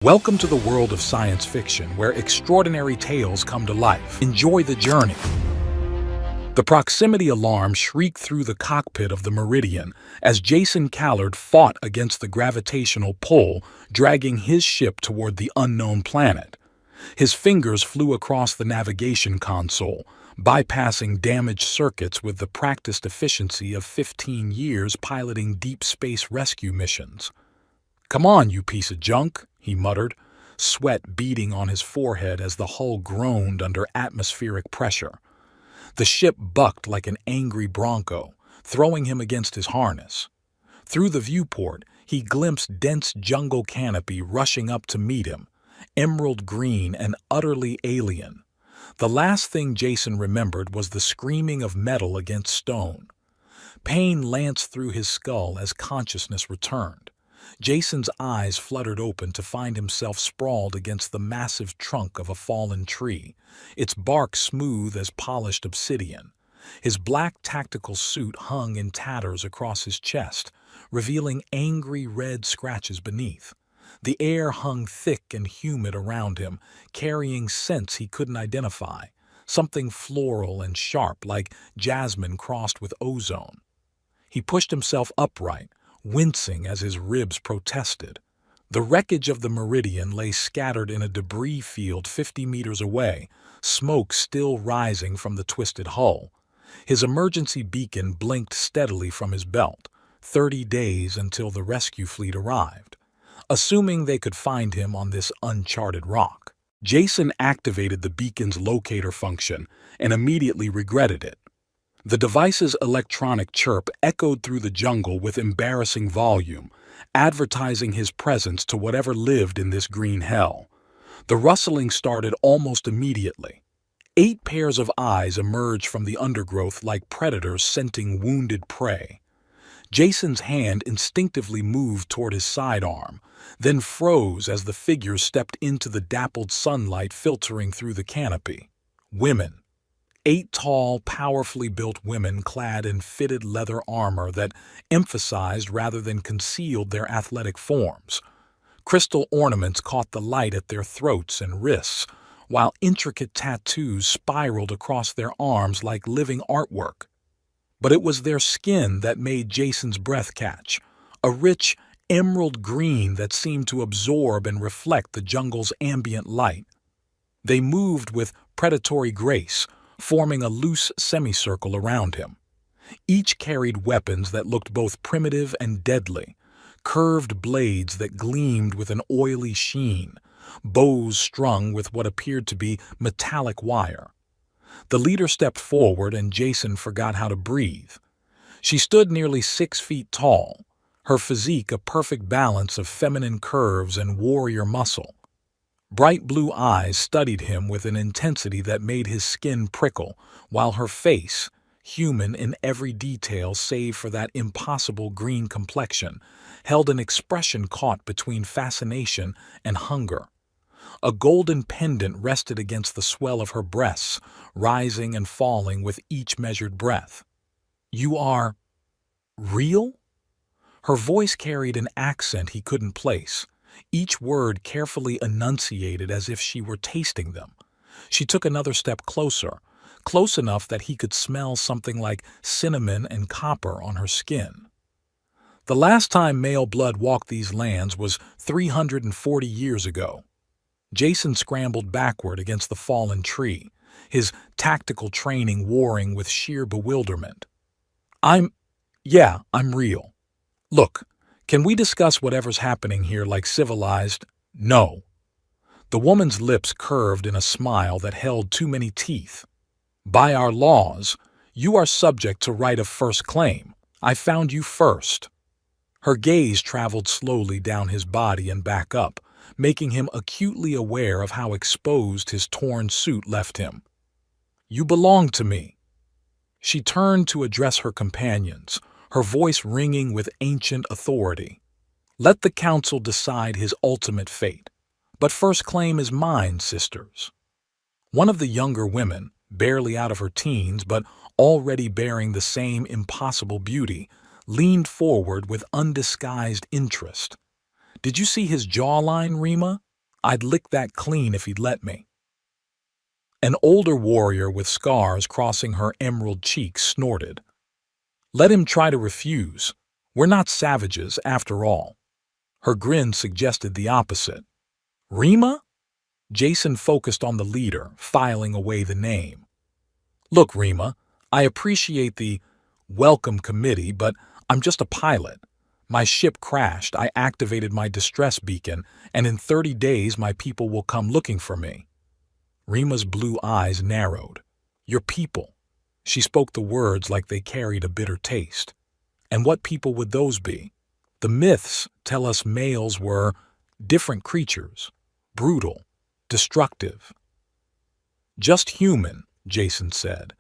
Welcome to the world of science fiction, where extraordinary tales come to life. Enjoy the journey. The proximity alarm shrieked through the cockpit of the Meridian as Jason Callard fought against the gravitational pull, dragging his ship toward the unknown planet. His fingers flew across the navigation console, bypassing damaged circuits with the practiced efficiency of 15 years piloting deep space rescue missions. "Come on, you piece of junk," he muttered, sweat beading on his forehead as the hull groaned under atmospheric pressure. The ship bucked like an angry bronco, throwing him against his harness. Through the viewport, he glimpsed dense jungle canopy rushing up to meet him, emerald green and utterly alien. The last thing Jason remembered was the screaming of metal against stone. Pain lanced through his skull as consciousness returned. Jason's eyes fluttered open to find himself sprawled against the massive trunk of a fallen tree, its bark smooth as polished obsidian. His black tactical suit hung in tatters across his chest, revealing angry red scratches beneath. The air hung thick and humid around him, carrying scents he couldn't identify, something floral and sharp like jasmine crossed with ozone. He pushed himself upright, wincing as his ribs protested. The wreckage of the Meridian lay scattered in a debris field 50 meters away, smoke still rising from the twisted hull. His emergency beacon blinked steadily from his belt, 30 days until the rescue fleet arrived, assuming they could find him on this uncharted rock. Jason activated the beacon's locator function and immediately regretted it. The device's electronic chirp echoed through the jungle with embarrassing volume, advertising his presence to whatever lived in this green hell. The rustling started almost immediately. 8 pairs of eyes emerged from the undergrowth like predators scenting wounded prey. Jason's hand instinctively moved toward his sidearm, then froze as the figures stepped into the dappled sunlight filtering through the canopy. Women. 8 tall, powerfully built women clad in fitted leather armor that emphasized rather than concealed their athletic forms. Crystal ornaments caught the light at their throats and wrists, while intricate tattoos spiraled across their arms like living artwork. But it was their skin that made Jason's breath catch, a rich emerald green that seemed to absorb and reflect the jungle's ambient light. They moved with predatory grace, forming a loose semicircle around him. Each carried weapons that looked both primitive and deadly, curved blades that gleamed with an oily sheen, bows strung with what appeared to be metallic wire. The leader stepped forward and Jason forgot how to breathe. She stood nearly 6 feet tall, her physique a perfect balance of feminine curves and warrior muscle. Bright blue eyes studied him with an intensity that made his skin prickle, while her face, human in every detail save for that impossible green complexion, held an expression caught between fascination and hunger. A golden pendant rested against the swell of her breasts, rising and falling with each measured breath. "You are real?" Her voice carried an accent he couldn't place, each word carefully enunciated as if she were tasting them. She took another step closer, close enough that he could smell something like cinnamon and copper on her skin. The last time male blood walked these lands was 340 years ago. Jason scrambled backward against the fallen tree, his tactical training warring with sheer bewilderment. I'm real. Look, can we discuss whatever's happening here like civilized?" "No." The woman's lips curved in a smile that held too many teeth. "By our laws, you are subject to right of first claim. I found you first." Her gaze traveled slowly down his body and back up, making him acutely aware of how exposed his torn suit left him. "You belong to me." She turned to address her companions, her voice ringing with ancient authority. "Let the council decide his ultimate fate. But first claim is mine, sisters." One of the younger women, barely out of her teens but already bearing the same impossible beauty, leaned forward with undisguised interest. "Did you see his jawline, Rima? I'd lick that clean if he'd let me." An older warrior with scars crossing her emerald cheeks snorted. "Let him try to refuse. We're not savages, after all." Her grin suggested the opposite. "Rima?" Jason focused on the leader, filing away the name. "Look, Rima, I appreciate the welcome committee, but I'm just a pilot. My ship crashed, I activated my distress beacon, and in 30 days my people will come looking for me." Rima's blue eyes narrowed. "Your people." She spoke the words like they carried a bitter taste. "And what people would those be? The myths tell us males were different creatures, brutal, destructive." "Just human," Jason said,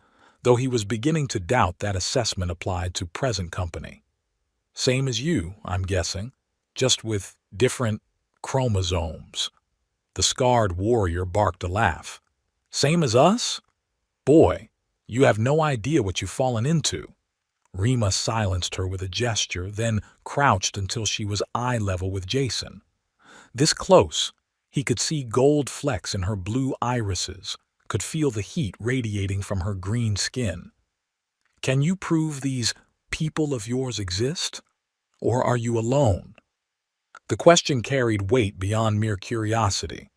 though he was beginning to doubt that assessment applied to present company. "Same as you, I'm guessing, just with different chromosomes." The scarred warrior barked a laugh. "Same as us? Boy, you have no idea what you've fallen into." Rima silenced her with a gesture, then crouched until she was eye level with Jason. This close, he could see gold flecks in her blue irises, could feel the heat radiating from her green skin. "Can you prove these people of yours exist? Or are you alone?" The question carried weight beyond mere curiosity.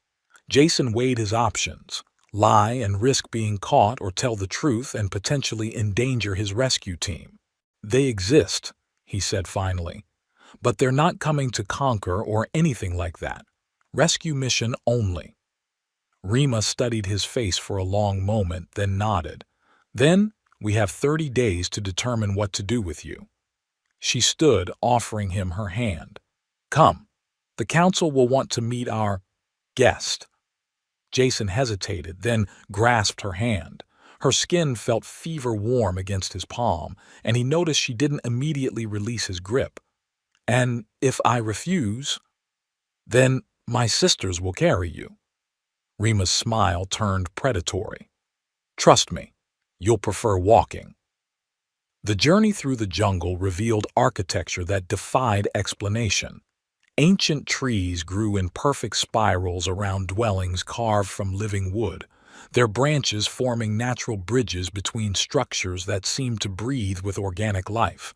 Jason weighed his options: lie and risk being caught, or tell the truth and potentially endanger his rescue team. "They exist," he said finally, "but they're not coming to conquer or anything like that. Rescue mission only." Rima studied his face for a long moment, then nodded. "Then we have 30 days to determine what to do with you." She stood, offering him her hand. "Come. The council will want to meet our guest." Jason hesitated, then grasped her hand. Her skin felt fever warm against his palm, and he noticed she didn't immediately release his grip. "And if I refuse, then my sisters will carry you." Rima's smile turned predatory. "Trust me, you'll prefer walking." The journey through the jungle revealed architecture that defied explanation. Ancient trees grew in perfect spirals around dwellings carved from living wood, their branches forming natural bridges between structures that seemed to breathe with organic life.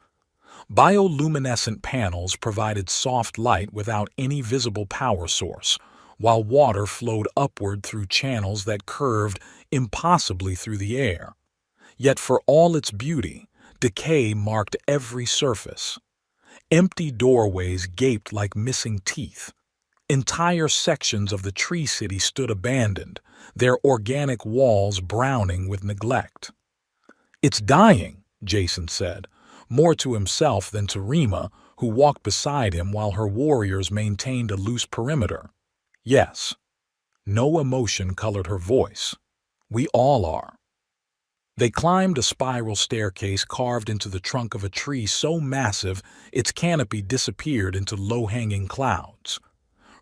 Bioluminescent panels provided soft light without any visible power source, while water flowed upward through channels that curved impossibly through the air. Yet for all its beauty, decay marked every surface. Empty doorways gaped like missing teeth. Entire sections of the tree city stood abandoned, their organic walls browning with neglect. "It's dying," Jason said, more to himself than to Rima, who walked beside him while her warriors maintained a loose perimeter. "Yes." No emotion colored her voice. "We all are." They climbed a spiral staircase carved into the trunk of a tree so massive its canopy disappeared into low-hanging clouds.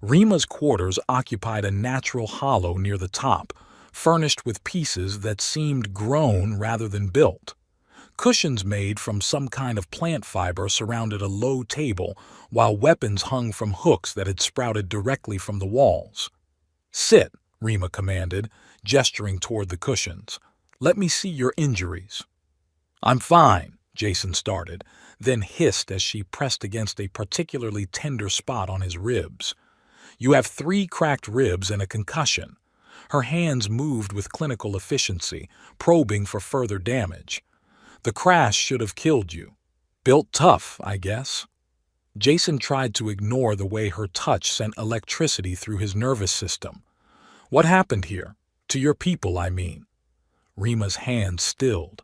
Rima's quarters occupied a natural hollow near the top, furnished with pieces that seemed grown rather than built. Cushions made from some kind of plant fiber surrounded a low table, while weapons hung from hooks that had sprouted directly from the walls. "Sit," Rima commanded, gesturing toward the cushions. "Let me see your injuries." "I'm fine," Jason started, then hissed as she pressed against a particularly tender spot on his ribs. "You have 3 cracked ribs and a concussion." Her hands moved with clinical efficiency, probing for further damage. "The crash should have killed you. Built tough, I guess." Jason tried to ignore the way her touch sent electricity through his nervous system. "What happened here? To your people, I mean." Rima's hand stilled.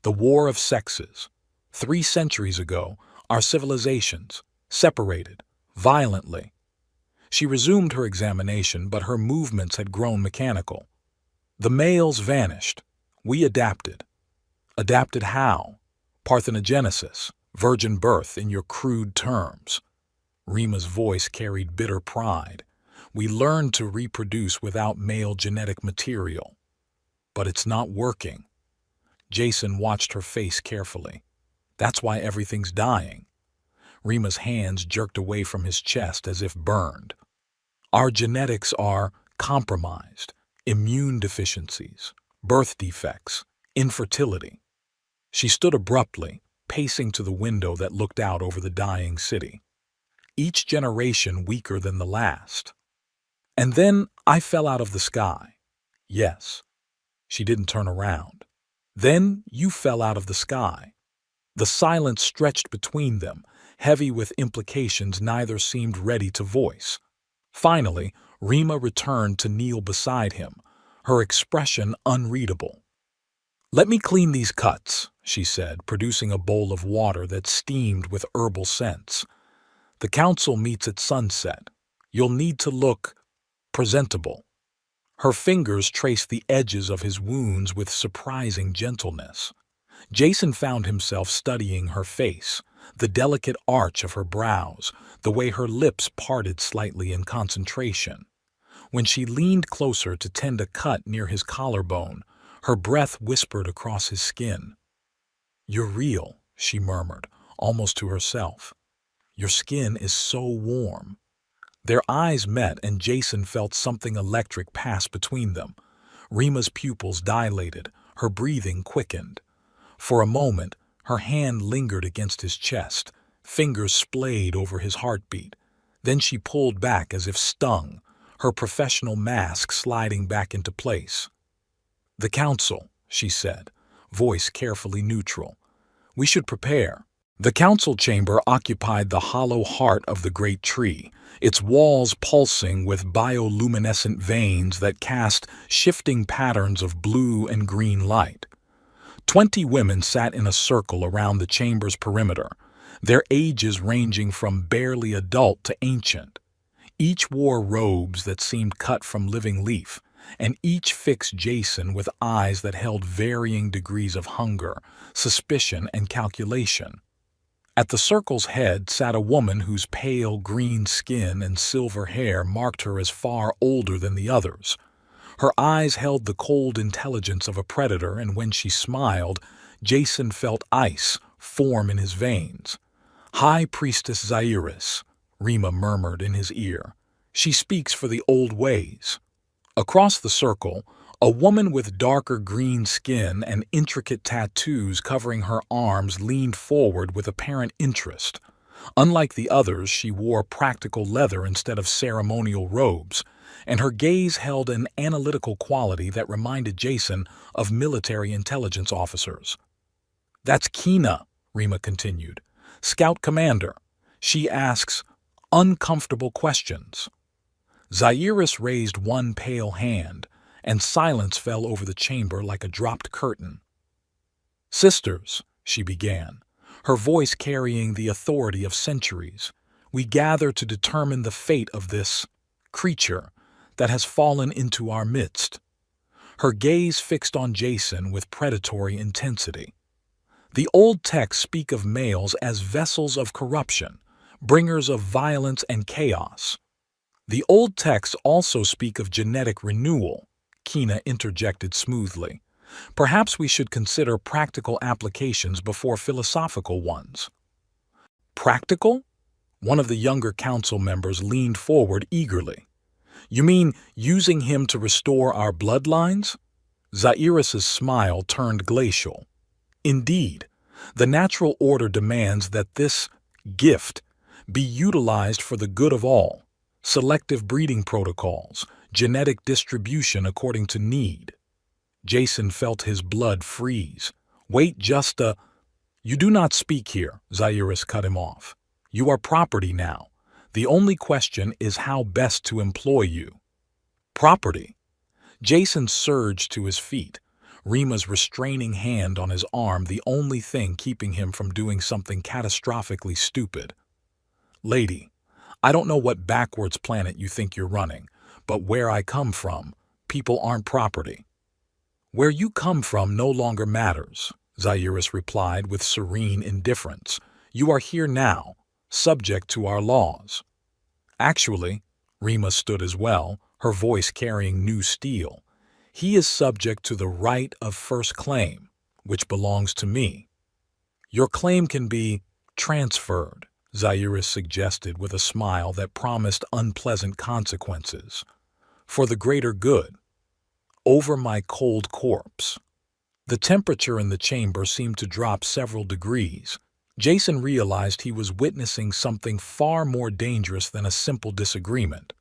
"The war of sexes. 3 centuries ago, our civilizations separated, violently." She resumed her examination, but her movements had grown mechanical. "The males vanished. We adapted." "Adapted how?" "Parthenogenesis, virgin birth in your crude terms." Rima's voice carried bitter pride. "We learned to reproduce without male genetic material." "But it's not working." Jason watched her face carefully. "That's why everything's dying." Rima's hands jerked away from his chest as if burned. Our genetics are compromised, immune deficiencies, birth defects, infertility. She stood abruptly, pacing to the window that looked out over the dying city. Each generation weaker than the last. And then I fell out of the sky. Yes. She didn't turn around. Then you fell out of the sky. The silence stretched between them, heavy with implications neither seemed ready to voice. Finally, Rima returned to kneel beside him, her expression unreadable. "Let me clean these cuts," she said, producing a bowl of water that steamed with herbal scents. "The council meets at sunset. You'll need to look presentable." Her fingers traced the edges of his wounds with surprising gentleness. Jason found himself studying her face, the delicate arch of her brows, the way her lips parted slightly in concentration. When she leaned closer to tend a cut near his collarbone, her breath whispered across his skin. "You're real," she murmured, almost to herself. "Your skin is so warm." Their eyes met and Jason felt something electric pass between them. Rima's pupils dilated, her breathing quickened. For a moment, her hand lingered against his chest, fingers splayed over his heartbeat. Then she pulled back as if stung, her professional mask sliding back into place. "The council," she said, voice carefully neutral. "We should prepare." The council chamber occupied the hollow heart of the great tree, its walls pulsing with bioluminescent veins that cast shifting patterns of blue and green light. 20 women sat in a circle around the chamber's perimeter, their ages ranging from barely adult to ancient. Each wore robes that seemed cut from living leaf, and each fixed Jason with eyes that held varying degrees of hunger, suspicion, and calculation. At the circle's head sat a woman whose pale green skin and silver hair marked her as far older than the others. Her eyes held the cold intelligence of a predator, and when she smiled, Jason felt ice form in his veins. "High Priestess Zairis," Rima murmured in his ear. "She speaks for the old ways." Across the circle, a woman with darker green skin and intricate tattoos covering her arms leaned forward with apparent interest. Unlike the others, she wore practical leather instead of ceremonial robes, and her gaze held an analytical quality that reminded Jason of military intelligence officers. "That's Kina," Rima continued, "Scout Commander. She asks uncomfortable questions." Zairis raised one pale hand, and silence fell over the chamber like a dropped curtain. "Sisters," she began, her voice carrying the authority of centuries, "we gather to determine the fate of this creature that has fallen into our midst." Her gaze fixed on Jason with predatory intensity. "The old texts speak of males as vessels of corruption, bringers of violence and chaos. The old texts also speak of genetic renewal," Kina interjected smoothly. "Perhaps we should consider practical applications before philosophical ones." "Practical?" One of the younger council members leaned forward eagerly. "You mean using him to restore our bloodlines?" Zairis's smile turned glacial. "Indeed, the natural order demands that this gift be utilized for the good of all. Selective breeding protocols, genetic distribution according to need." Jason felt his blood freeze. "Wait just a—" "You do not speak here," Zairis cut him off. "You are property now. The only question is how best to employ you." "Property?" Jason surged to his feet, Rima's restraining hand on his arm the only thing keeping him from doing something catastrophically stupid. "Lady, I don't know what backwards planet you think you're running, but where I come from, people aren't property." "Where you come from no longer matters," Zairis replied with serene indifference. "You are here now, subject to our laws." "Actually," Rima stood as well, her voice carrying new steel, "he is subject to the right of first claim, which belongs to me." "Your claim can be transferred," Zairis suggested with a smile that promised unpleasant consequences. For the greater good. Over my cold corpse. The temperature in the chamber seemed to drop several degrees. Jason realized he was witnessing something far more dangerous than a simple disagreement.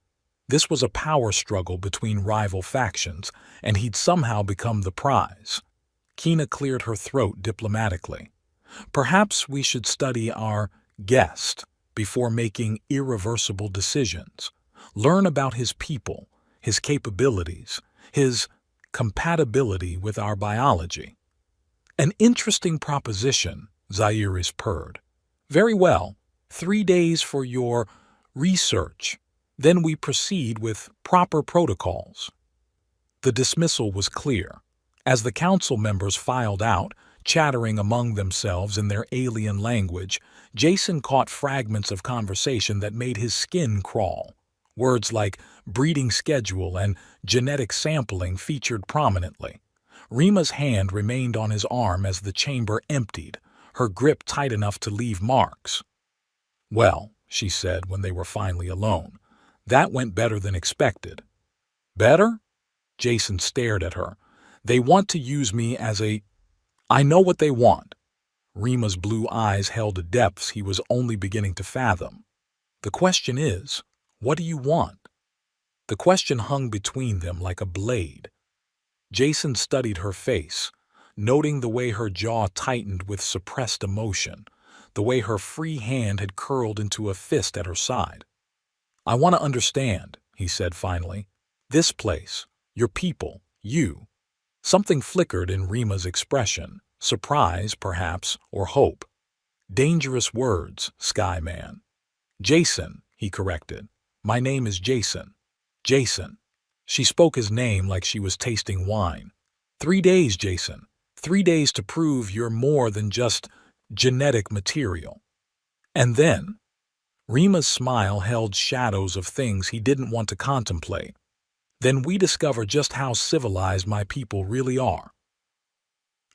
This was a power struggle between rival factions, and he'd somehow become the prize. Kina cleared her throat diplomatically. Perhaps we should study our guest before making irreversible decisions. Learn about his people, his capabilities, his compatibility with our biology. An interesting proposition, Zairis purred. Very well, 3 days for your research. Then we proceed with proper protocols. The dismissal was clear. As the council members filed out, chattering among themselves in their alien language, Jason caught fragments of conversation that made his skin crawl. Words like breeding schedule and genetic sampling featured prominently. Rima's hand remained on his arm as the chamber emptied, her grip tight enough to leave marks. "Well," she said when they were finally alone, "that went better than expected." "Better?" Jason stared at her. "They want to use me as a—" "I know what they want." Rima's blue eyes held depths he was only beginning to fathom. "The question is, what do you want?" The question hung between them like a blade. Jason studied her face, noting the way her jaw tightened with suppressed emotion, the way her free hand had curled into a fist at her side. "I want to understand," he said finally. "This place, your people, you." Something flickered in Rima's expression, surprise, perhaps, or hope. "Dangerous words, Skyman." "Jason," he corrected. "My name is Jason." "Jason." She spoke his name like she was tasting wine. 3 days, Jason. 3 days to prove you're more than just genetic material. And then, Rima's smile held shadows of things he didn't want to contemplate. Then we discover just how civilized my people really are.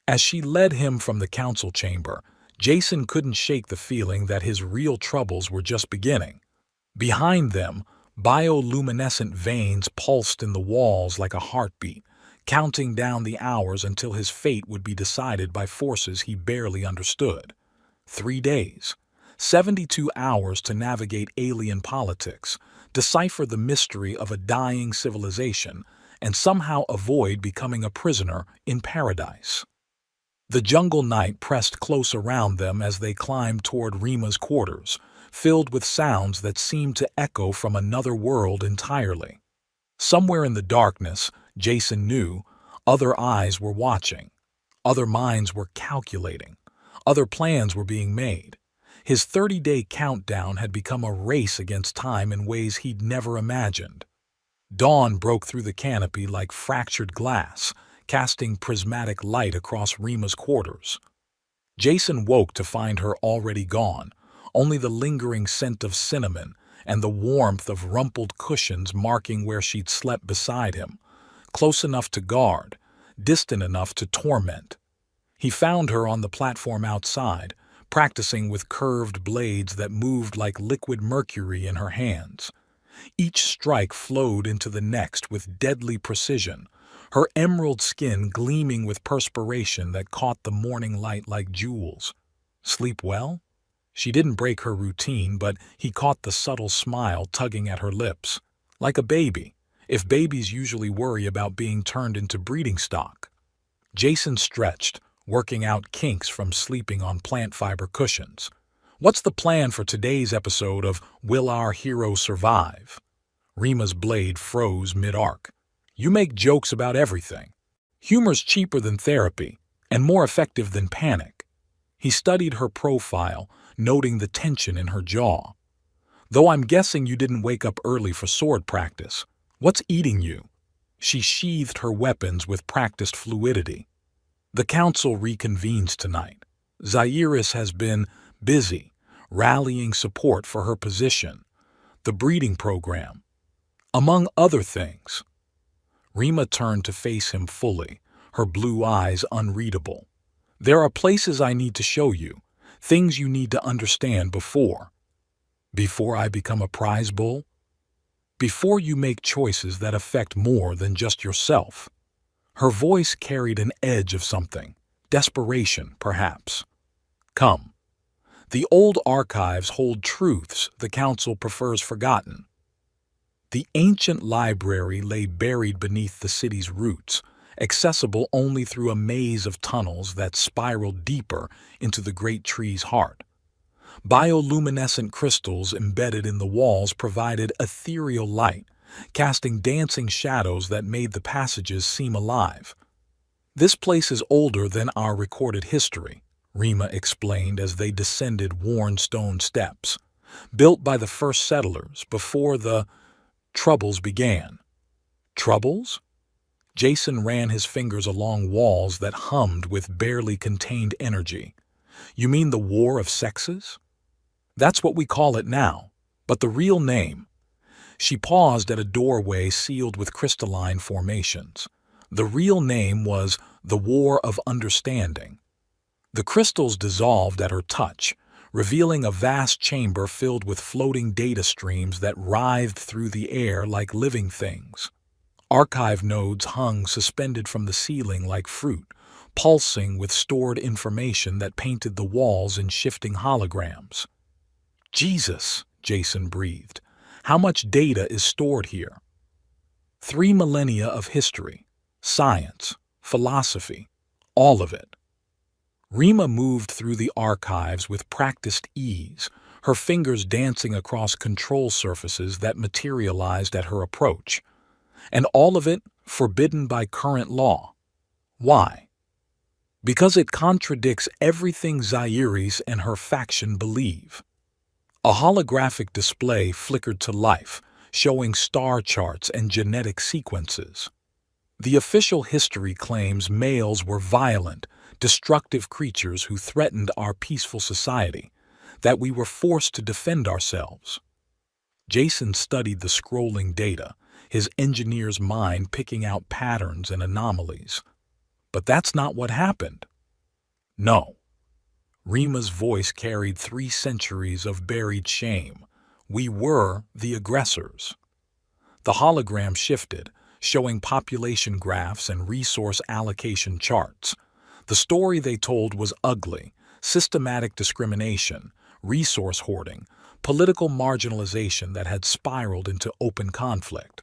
As she led him from the council chamber, Jason couldn't shake the feeling that his real troubles were just beginning. Behind them, bioluminescent veins pulsed in the walls like a heartbeat, counting down the hours until his fate would be decided by forces he barely understood. 3 days. 72 hours to navigate alien politics, decipher the mystery of a dying civilization, and somehow avoid becoming a prisoner in paradise. The jungle night pressed close around them as they climbed toward Rima's quarters, filled with sounds that seemed to echo from another world entirely. Somewhere in the darkness, Jason knew, other eyes were watching, other minds were calculating, other plans were being made. His 30-day countdown had become a race against time in ways he'd never imagined. Dawn broke through the canopy like fractured glass, casting prismatic light across Rima's quarters. Jason woke to find her already gone, only the lingering scent of cinnamon and the warmth of rumpled cushions marking where she'd slept beside him, close enough to guard, distant enough to torment. He found her on the platform outside, practicing with curved blades that moved like liquid mercury in her hands. Each strike flowed into the next with deadly precision, her emerald skin gleaming with perspiration that caught the morning light like jewels. Sleep well? She didn't break her routine, but he caught the subtle smile tugging at her lips. Like a baby, if babies usually worry about being turned into breeding stock. Jason stretched, working out kinks from sleeping on plant fiber cushions. What's the plan for today's episode of Will Our Hero Survive? Rima's blade froze mid-arc. You make jokes about everything. Humor's cheaper than therapy, and more effective than panic. He studied her profile, noting the tension in her jaw. Though I'm guessing you didn't wake up early for sword practice. What's eating you? She sheathed her weapons with practiced fluidity. The council reconvenes tonight. Zairis has been busy, rallying support for her position, the breeding program, among other things. Rima turned to face him fully, her blue eyes unreadable. There are places I need to show you, things you need to understand before. Before I become a prize bull? Before you make choices that affect more than just yourself. Her voice carried an edge of something, desperation, perhaps. Come. The old archives hold truths the Council prefers forgotten. The ancient library lay buried beneath the city's roots, accessible only through a maze of tunnels that spiraled deeper into the great tree's heart. Bioluminescent crystals embedded in the walls provided ethereal light, casting dancing shadows that made the passages seem alive. This place is older than our recorded history, Rima explained as they descended worn stone steps, built by the first settlers before the troubles began. Troubles? Jason ran his fingers along walls that hummed with barely contained energy. You mean the War of Sexes? That's what we call it now, but the real name. She paused at a doorway sealed with crystalline formations. The real name was the War of Understanding. The crystals dissolved at her touch, revealing a vast chamber filled with floating data streams that writhed through the air like living things. Archive nodes hung suspended from the ceiling like fruit, pulsing with stored information that painted the walls in shifting holograms. Jesus, Jason breathed. How much data is stored here? 3 millennia of history, science, philosophy, all of it. Rima moved through the archives with practiced ease, her fingers dancing across control surfaces that materialized at her approach. And all of it forbidden by current law. Why? Because it contradicts everything Zairis and her faction believe. A holographic display flickered to life, showing star charts and genetic sequences. The official history claims males were violent, destructive creatures who threatened our peaceful society, that we were forced to defend ourselves. Jason studied the scrolling data, his engineer's mind picking out patterns and anomalies. But that's not what happened. No. Rima's voice carried 3 centuries of buried shame. We were the aggressors. The hologram shifted, showing population graphs and resource allocation charts. The story they told was ugly: systematic discrimination, resource hoarding, political marginalization that had spiraled into open conflict.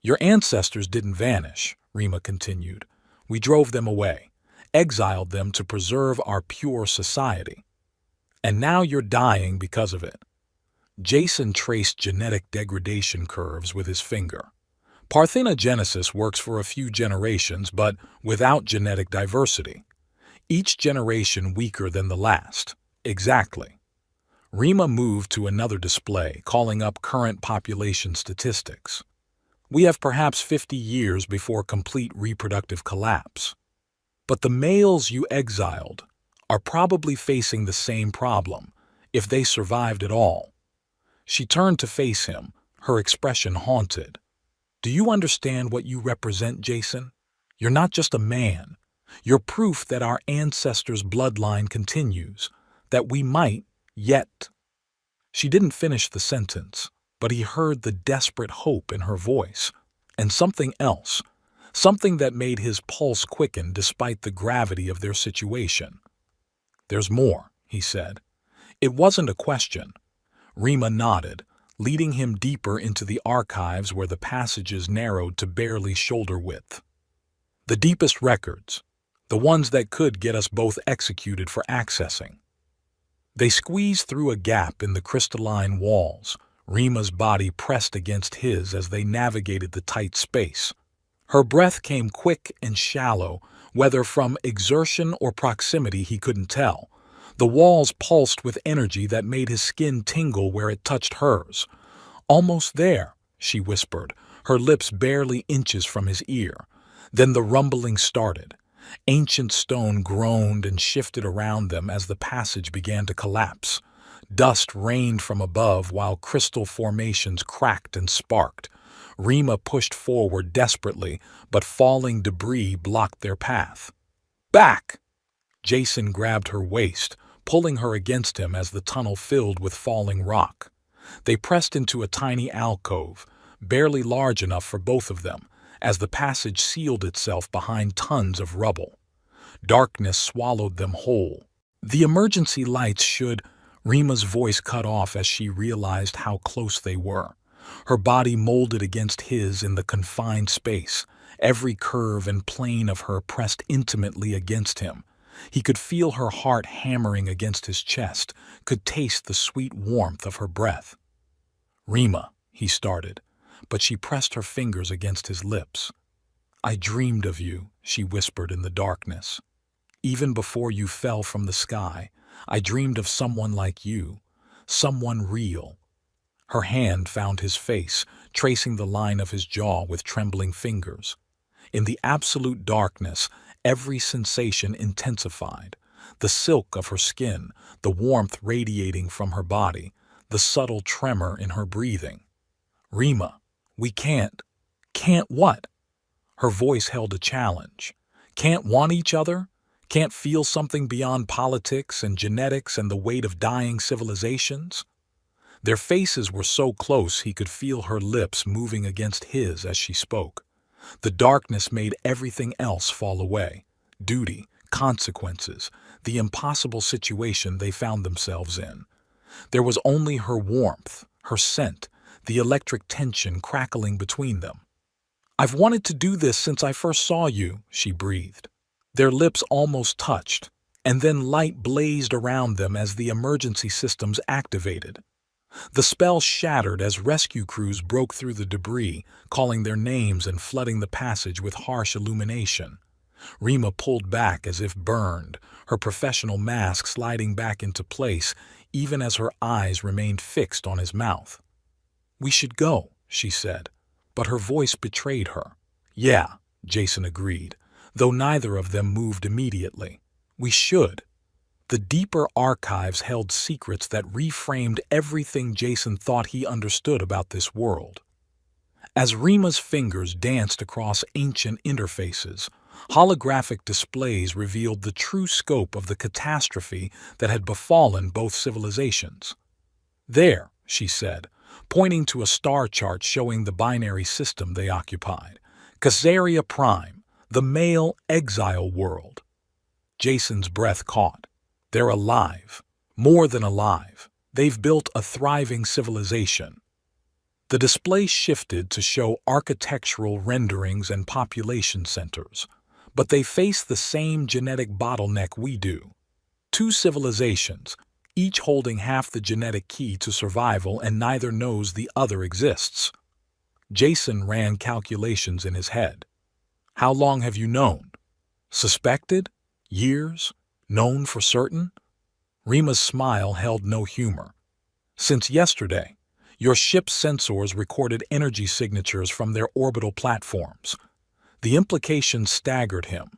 Your ancestors didn't vanish, Rima continued. We drove them away, exiled them to preserve our pure society. And now you're dying because of it. Jason traced genetic degradation curves with his finger. Parthenogenesis works for a few generations, but without genetic diversity. Each generation weaker than the last. Exactly. Rima moved to another display, calling up current population statistics. We have perhaps 50 years before complete reproductive collapse. But the males you exiled are probably facing the same problem, if they survived at all. She turned to face him, her expression haunted. Do you understand what you represent, Jason? You're not just a man. You're proof that our ancestors' bloodline continues, that we might, yet. She didn't finish the sentence, but he heard the desperate hope in her voice, and something else, something that made his pulse quicken despite the gravity of their situation. There's more, he said. It wasn't a question. Rima nodded, leading him deeper into the archives where the passages narrowed to barely shoulder width. The deepest records, the ones that could get us both executed for accessing. They squeezed through a gap in the crystalline walls, Rima's body pressed against his as they navigated the tight space. Her breath came quick and shallow, whether from exertion or proximity he couldn't tell. The walls pulsed with energy that made his skin tingle where it touched hers. Almost there, she whispered, her lips barely inches from his ear. Then the rumbling started. Ancient stone groaned and shifted around them as the passage began to collapse. Dust rained from above while crystal formations cracked and sparked. Rima pushed forward desperately, but falling debris blocked their path. Back! Jason grabbed her waist, pulling her against him as the tunnel filled with falling rock. They pressed into a tiny alcove, barely large enough for both of them, as the passage sealed itself behind tons of rubble. Darkness swallowed them whole. The emergency lights should... Rima's voice cut off as she realized how close they were. Her body molded against his in the confined space, every curve and plane of her pressed intimately against him. He could feel her heart hammering against his chest, could taste the sweet warmth of her breath. "Rima," he started, but she pressed her fingers against his lips. "I dreamed of you," she whispered in the darkness. "Even before you fell from the sky, I dreamed of someone like you, someone real." Her hand found his face, tracing the line of his jaw with trembling fingers. In the absolute darkness, every sensation intensified. The silk of her skin, the warmth radiating from her body, the subtle tremor in her breathing. "Rima, we can't." "Can't what?" Her voice held a challenge. "Can't want each other? Can't feel something beyond politics and genetics and the weight of dying civilizations?" Their faces were so close he could feel her lips moving against his as she spoke. The darkness made everything else fall away. Duty, consequences, the impossible situation they found themselves in. There was only her warmth, her scent, the electric tension crackling between them. "I've wanted to do this since I first saw you," she breathed. Their lips almost touched, and then light blazed around them as the emergency systems activated. The spell shattered as rescue crews broke through the debris, calling their names and flooding the passage with harsh illumination. Rima pulled back as if burned, her professional mask sliding back into place even as her eyes remained fixed on his mouth. "We should go," she said, but her voice betrayed her. "Yeah," Jason agreed, though neither of them moved immediately. "We should." The deeper archives held secrets that reframed everything Jason thought he understood about this world. As Rima's fingers danced across ancient interfaces, holographic displays revealed the true scope of the catastrophe that had befallen both civilizations. "There," she said, pointing to a star chart showing the binary system they occupied. "Caesarea Prime, the male exile world." Jason's breath caught. "They're alive. More than alive. They've built a thriving civilization." The display shifted to show architectural renderings and population centers, but they face the same genetic bottleneck we do. Two civilizations, each holding half the genetic key to survival, and neither knows the other exists. Jason ran calculations in his head. "How long have you known? Suspected? Years? Known for certain?" Rima's smile held no humor. "Since yesterday. Your ship's sensors recorded energy signatures from their orbital platforms." The implications staggered him.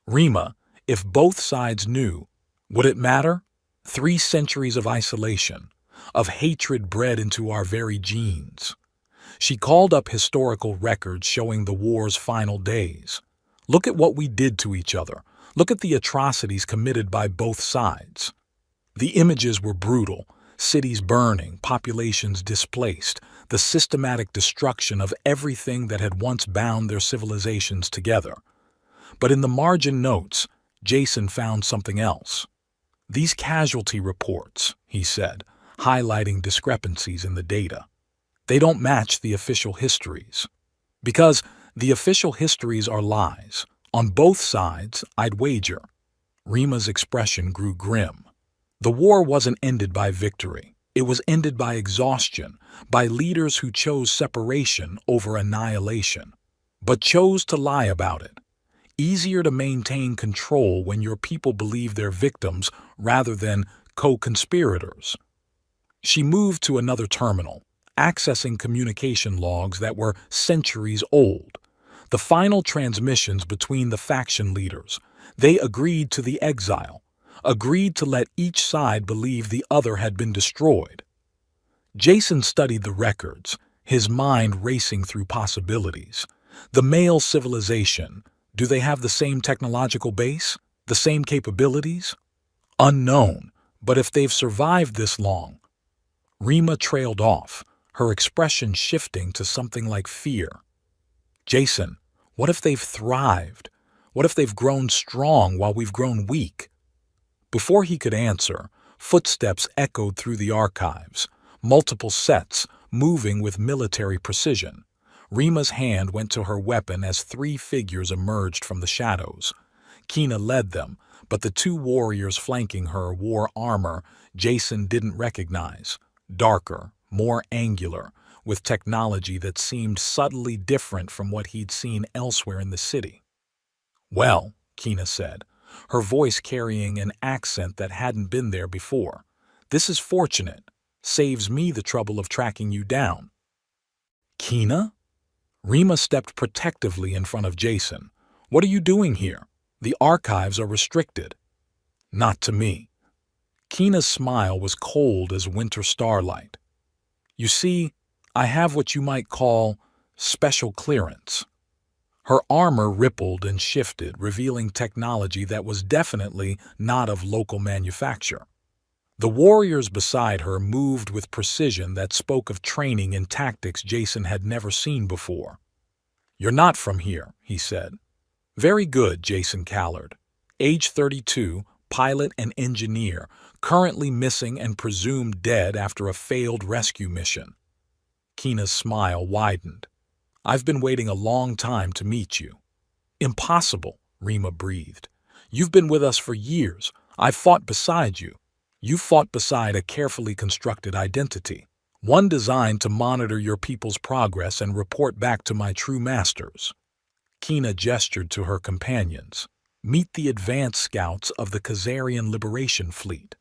"Rima, if both sides knew, would it matter? 3 centuries of isolation, of hatred bred into our very genes." She called up historical records showing the war's final days. "Look at what we did to each other. Look at the atrocities committed by both sides." The images were brutal. Cities burning, populations displaced, the systematic destruction of everything that had once bound their civilizations together. But in the margin notes, Jason found something else. "These casualty reports," he said, highlighting discrepancies in the data. "They don't match the official histories. Because the official histories are lies. On both sides, I'd wager." Rima's expression grew grim. The war wasn't ended by victory. It was ended by exhaustion, by leaders who chose separation over annihilation, but chose to lie about it. Easier to maintain control when your people believe they're victims rather than co-conspirators. She moved to another terminal, accessing communication logs that were centuries old. The final transmissions between the faction leaders. They agreed to the exile, agreed to let each side believe the other had been destroyed. Jason studied the records, his mind racing through possibilities. The male civilization, do they have the same technological base? The same capabilities? Unknown, but if they've survived this long. Rima trailed off, her expression shifting to something like fear. Jason, what if they've thrived? What if they've grown strong while we've grown weak? Before he could answer, footsteps echoed through the archives, multiple sets, moving with military precision. Rima's hand went to her weapon as three figures emerged from the shadows. Kina led them, but the two warriors flanking her wore armor Jason didn't recognize, darker, more angular, with technology that seemed subtly different from what he'd seen elsewhere in the city. "Well," Kina said, her voice carrying an accent that hadn't been there before, "this is fortunate. Saves me the trouble of tracking you down." "Kina?" Rima stepped protectively in front of Jason. "What are you doing here? The archives are restricted." "Not to me." Kina's smile was cold as winter starlight. "You see, I have what you might call special clearance." Her armor rippled and shifted, revealing technology that was definitely not of local manufacture. The warriors beside her moved with precision that spoke of training and tactics Jason had never seen before. "You're not from here," he said. "Very good," Jason Callard. Age 32, pilot and engineer, currently missing and presumed dead after a failed rescue mission. Kina's smile widened. "I've been waiting a long time to meet you." "Impossible," Rima breathed. "You've been with us for years. I've fought beside you. You fought beside a carefully constructed identity, one designed to monitor your people's progress and report back to my true masters." Kina gestured to her companions. "Meet the advanced scouts of the Khazarian Liberation Fleet."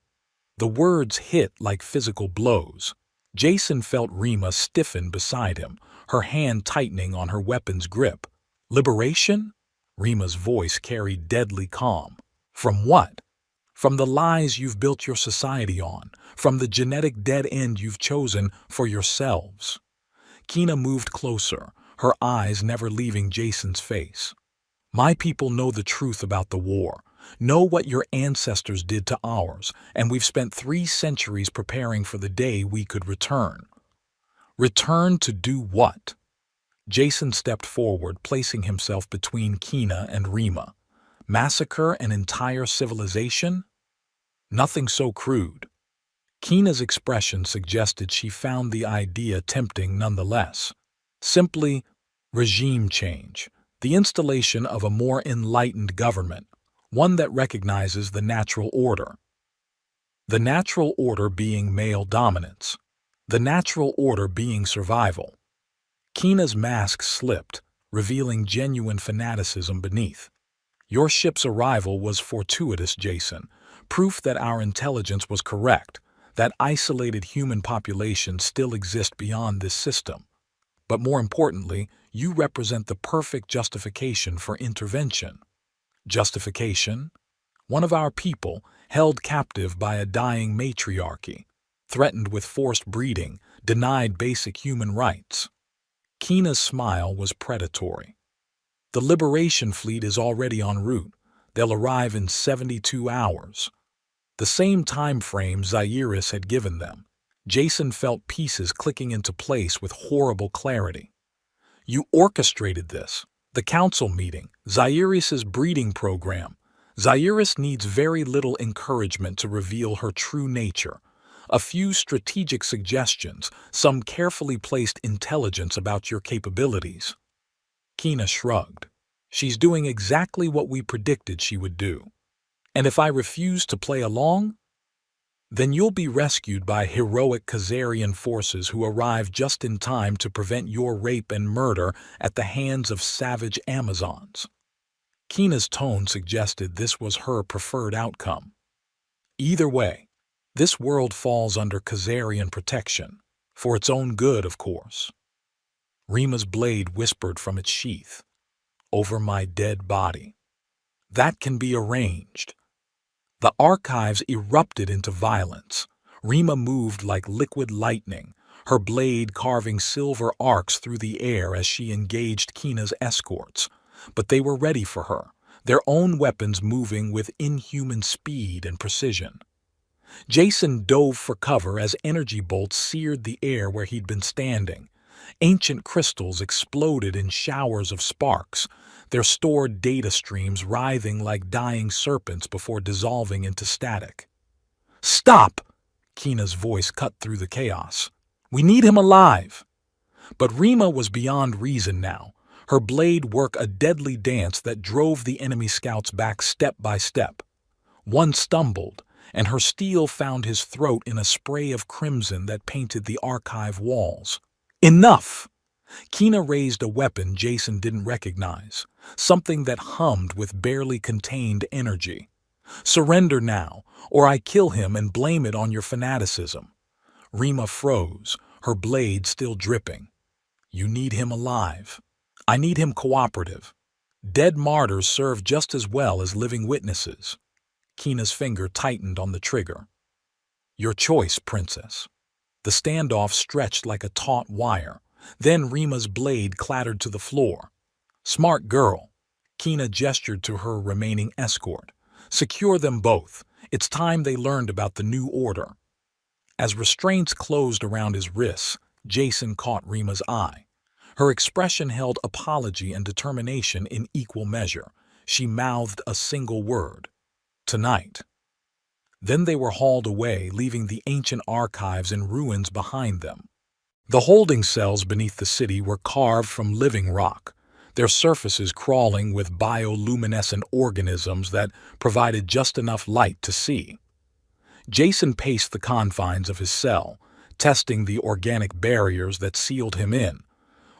The words hit like physical blows. Jason felt Rima stiffen beside him, her hand tightening on her weapon's grip. "Liberation?" Rima's voice carried deadly calm. "From what?" "From the lies you've built your society on, from the genetic dead end you've chosen for yourselves." Kina moved closer, her eyes never leaving Jason's face. "My people know the truth about the war, know what your ancestors did to ours, and we've spent 3 centuries preparing for the day we could return." "Return to do what?" Jason stepped forward, placing himself between Kina and Rima. "Massacre an entire civilization?" "Nothing so crude." Kina's expression suggested she found the idea tempting nonetheless. "Simply, regime change, the installation of a more enlightened government, one that recognizes the natural order." The natural order being male dominance. The natural order being survival. Kina's mask slipped, revealing genuine fanaticism beneath. "Your ship's arrival was fortuitous, Jason. Proof that our intelligence was correct, that isolated human populations still exist beyond this system. But more importantly, you represent the perfect justification for intervention." "Justification?" "One of our people, held captive by a dying matriarchy, threatened with forced breeding, denied basic human rights." Kina's smile was predatory. "The Liberation Fleet is already en route. They'll arrive in 72 hours. The same time frame Zairis had given them. Jason felt pieces clicking into place with horrible clarity. "You orchestrated this. The council meeting, Zairis' breeding program. Zairis needs very little encouragement to reveal her true nature. A few strategic suggestions, some carefully placed intelligence about your capabilities." Kina shrugged. "She's doing exactly what we predicted she would do. And if I refuse to play along? Then you'll be rescued by heroic Khazarian forces who arrive just in time to prevent your rape and murder at the hands of savage Amazons." Kina's tone suggested this was her preferred outcome. "Either way, this world falls under Khazarian protection, for its own good, of course." Rima's blade whispered from its sheath. "Over my dead body." "That can be arranged." The archives erupted into violence. Rima moved like liquid lightning, her blade carving silver arcs through the air as she engaged Kina's escorts. But they were ready for her, their own weapons moving with inhuman speed and precision. Jason dove for cover as energy bolts seared the air where he'd been standing. Ancient crystals exploded in showers of sparks, their stored data streams writhing like dying serpents before dissolving into static. "Stop!" Kina's voice cut through the chaos. "We need him alive!" But Rima was beyond reason now. Her blade worked a deadly dance that drove the enemy scouts back step by step. One stumbled, and her steel found his throat in a spray of crimson that painted the archive walls. "Enough!" Kina raised a weapon Jason didn't recognize, something that hummed with barely contained energy. "Surrender now, or I kill him and blame it on your fanaticism." Rima froze, her blade still dripping. "You need him alive. I need him cooperative. Dead martyrs serve just as well as living witnesses." Kina's finger tightened on the trigger. "Your choice, princess." The standoff stretched like a taut wire. Then Rima's blade clattered to the floor. "Smart girl." Kina gestured to her remaining escort. "Secure them both. It's time they learned about the new order." As restraints closed around his wrists, Jason caught Rima's eye. Her expression held apology and determination in equal measure. She mouthed a single word: "Tonight." Then they were hauled away, leaving the ancient archives in ruins behind them. The holding cells beneath the city were carved from living rock, their surfaces crawling with bioluminescent organisms that provided just enough light to see. Jason paced the confines of his cell, testing the organic barriers that sealed him in.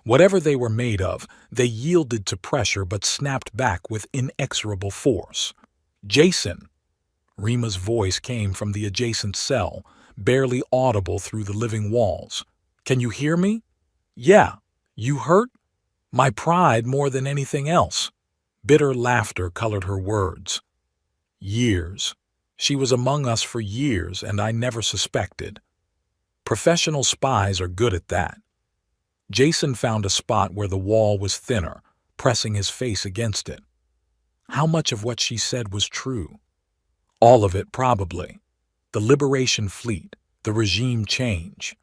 Whatever they were made of, they yielded to pressure but snapped back with inexorable force. "Jason!" Rima's voice came from the adjacent cell, barely audible through the living walls. "Can you hear me?" "Yeah." "You hurt?" "My pride more than anything else." Bitter laughter colored her words. "Years. She was among us for years, and I never suspected. Professional spies are good at that." Jason found a spot where the wall was thinner, pressing his face against it. How much of what she said was true? All of it, probably. The Liberation Fleet, the regime change.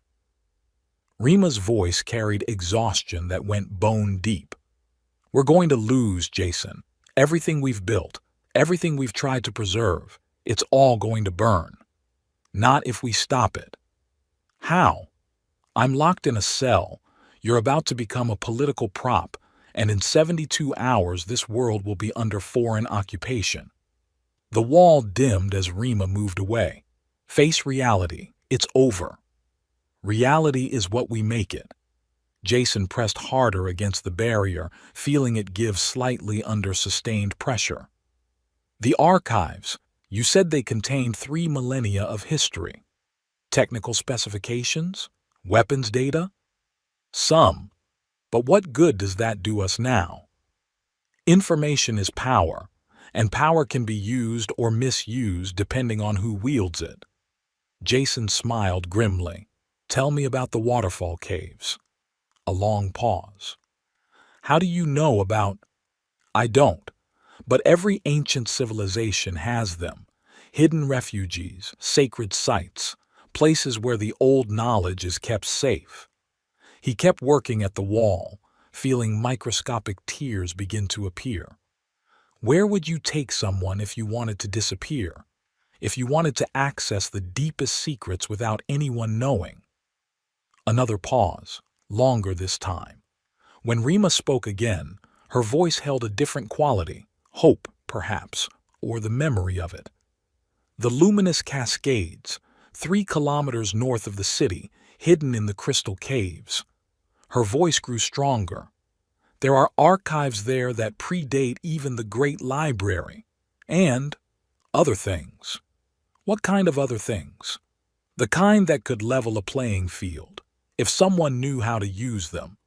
Rima's voice carried exhaustion that went bone deep. "We're going to lose, Jason. Everything we've built, everything we've tried to preserve, it's all going to burn. Not if we stop it." "How?" "I'm locked in a cell. You're about to become a political prop, and in 72 hours this world will be under foreign occupation." The wall dimmed as Rima moved away. "Face reality. It's over." "Reality is what we make it." Jason pressed harder against the barrier, feeling it give slightly under sustained pressure. "The archives. You said they contained 3 millennia of history. Technical specifications? Weapons data?" "Some. But what good does that do us now?" "Information is power, and power can be used or misused depending on who wields it." Jason smiled grimly. "Tell me about the waterfall caves." A long pause. "How do you know about—" "I don't. But every ancient civilization has them. Hidden refuges, sacred sites, places where the old knowledge is kept safe." He kept working at the wall, feeling microscopic tears begin to appear. Where would you take someone if you wanted to disappear? If you wanted to access the deepest secrets without anyone knowing? Another pause, longer this time. When Rima spoke again, her voice held a different quality, hope, perhaps, or the memory of it. "The luminous cascades, 3 kilometers north of the city, hidden in the crystal caves." Her voice grew stronger. "There are archives there that predate even the Great Library. And other things." "What kind of other things?" "The kind that could level a playing field, if someone knew how to use them."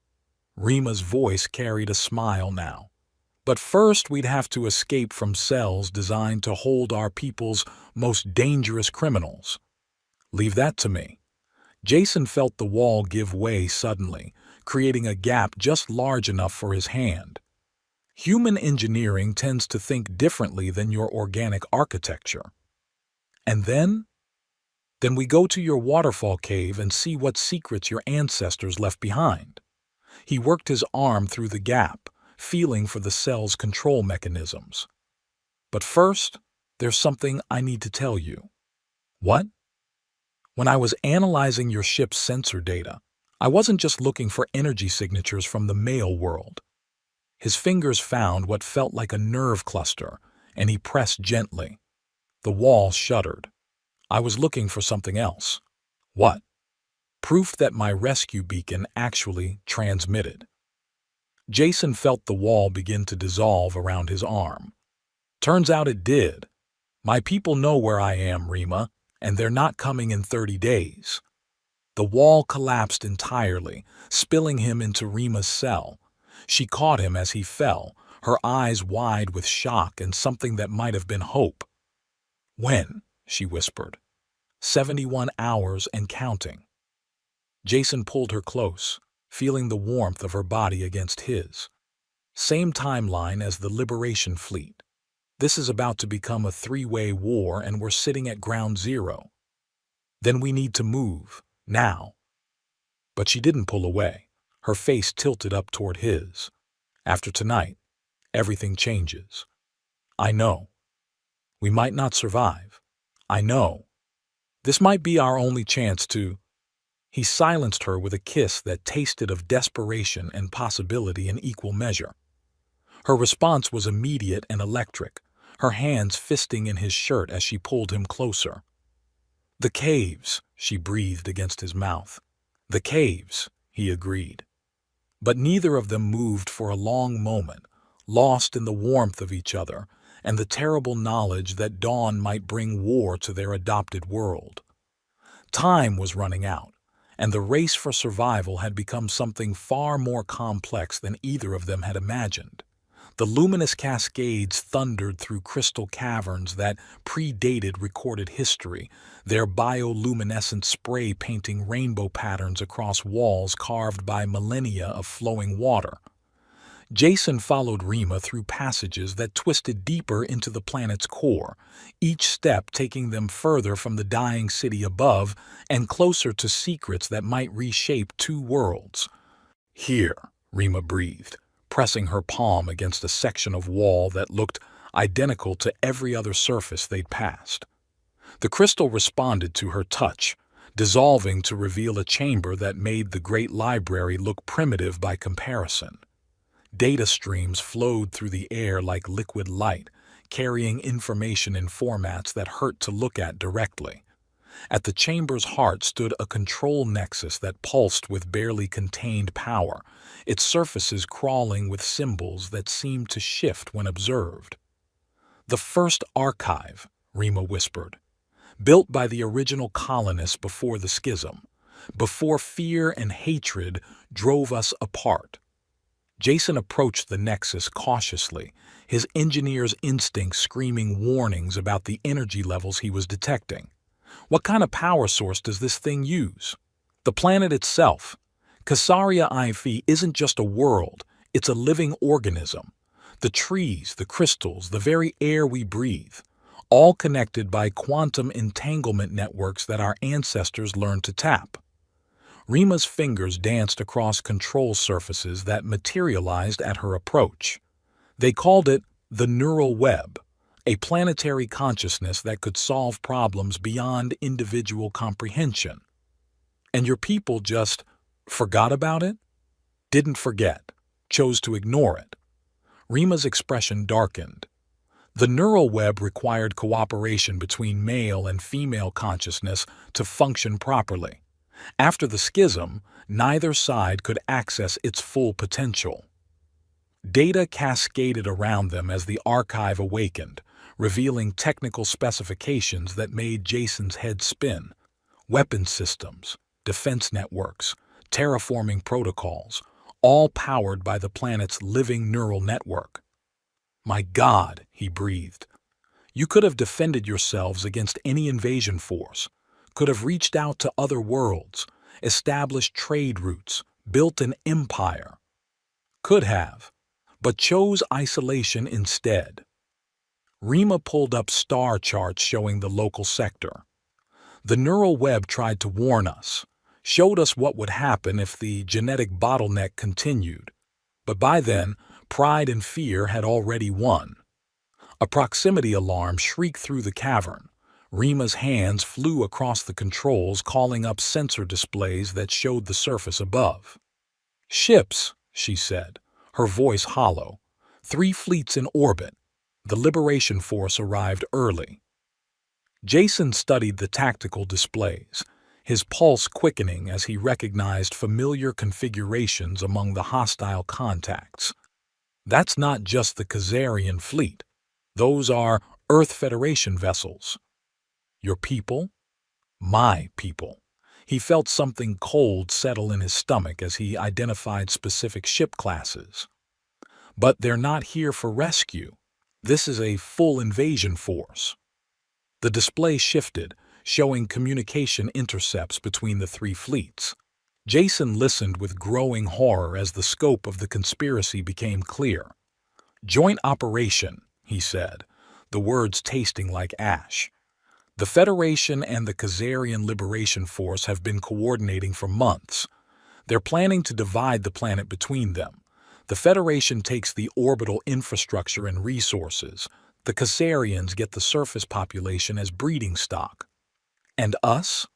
Rima's voice carried a smile now. "But first we'd have to escape from cells designed to hold our people's most dangerous criminals." "Leave that to me." Jason felt the wall give way suddenly, creating a gap just large enough for his hand. Human engineering tends to think differently than your organic architecture. And then Then we go to your waterfall cave and see what secrets your ancestors left behind. He worked his arm through the gap, feeling for the cell's control mechanisms. But first, there's something I need to tell you. What? When I was analyzing your ship's sensor data, I wasn't just looking for energy signatures from the male world. His fingers found what felt like a nerve cluster, and he pressed gently. The wall shuddered. I was looking for something else. What? Proof that my rescue beacon actually transmitted. Jason felt the wall begin to dissolve around his arm. Turns out it did. My people know where I am, Rima, and they're not coming in 30 days. The wall collapsed entirely, spilling him into Rima's cell. She caught him as he fell, her eyes wide with shock and something that might have been hope. When? She whispered. 71 hours and counting. Jason pulled her close, feeling the warmth of her body against his. Same timeline as the Liberation Fleet. This is about to become a three-way war and we're sitting at ground zero. Then we need to move, now. But she didn't pull away, her face tilted up toward his. After tonight, everything changes. I know. We might not survive. I know. This might be our only chance to... He silenced her with a kiss that tasted of desperation and possibility in equal measure. Her response was immediate and electric, her hands fisting in his shirt as she pulled him closer. The caves, she breathed against his mouth. The caves, he agreed. But neither of them moved for a long moment, lost in the warmth of each other and the terrible knowledge that dawn might bring war to their adopted world. Time was running out, and the race for survival had become something far more complex than either of them had imagined. The luminous cascades thundered through crystal caverns that predated recorded history, their bioluminescent spray painting rainbow patterns across walls carved by millennia of flowing water. Jason followed Rima through passages that twisted deeper into the planet's core, each step taking them further from the dying city above and closer to secrets that might reshape two worlds. Here, Rima breathed, pressing her palm against a section of wall that looked identical to every other surface they'd passed. The crystal responded to her touch, dissolving to reveal a chamber that made the great library look primitive by comparison. Data streams flowed through the air like liquid light, carrying information in formats that hurt to look at directly. At the chamber's heart stood a control nexus that pulsed with barely contained power, its surfaces crawling with symbols that seemed to shift when observed. The first archive, Rima whispered, built by the original colonists before the schism, before fear and hatred drove us apart. Jason approached the nexus cautiously, his engineer's instincts screaming warnings about the energy levels he was detecting. What kind of power source does this thing use? The planet itself. Casaria IV isn't just a world, it's a living organism. The trees, the crystals, the very air we breathe, all connected by quantum entanglement networks that our ancestors learned to tap. Rima's fingers danced across control surfaces that materialized at her approach. They called it the neural web, a planetary consciousness that could solve problems beyond individual comprehension. And your people just forgot about it? Didn't forget, chose to ignore it. Rima's expression darkened. The neural web required cooperation between male and female consciousness to function properly. After the schism, neither side could access its full potential. Data cascaded around them as the archive awakened, revealing technical specifications that made Jason's head spin. Weapon systems, defense networks, terraforming protocols, all powered by the planet's living neural network. My God, he breathed. You could have defended yourselves against any invasion force, could have reached out to other worlds, established trade routes, built an empire. Could have, but chose isolation instead. Rima pulled up star charts showing the local sector. The neural web tried to warn us, showed us what would happen if the genetic bottleneck continued. But by then, pride and fear had already won. A proximity alarm shrieked through the cavern. Rima's hands flew across the controls, calling up sensor displays that showed the surface above. "Ships," she said, her voice hollow. "3 fleets in orbit. The Liberation Force arrived early." Jason studied the tactical displays, his pulse quickening as he recognized familiar configurations among the hostile contacts. That's not just the Khazarian fleet. Those are Earth Federation vessels. Your people? My people. He felt something cold settle in his stomach as he identified specific ship classes. But they're not here for rescue. This is a full invasion force. The display shifted, showing communication intercepts between the 3 fleets. Jason listened with growing horror as the scope of the conspiracy became clear. "Joint operation," he said, the words tasting like ash. "The Federation and the Khazarian Liberation Force have been coordinating for months. They're planning to divide the planet between them. The Federation takes the orbital infrastructure and resources. The Khazarians get the surface population as breeding stock. And us?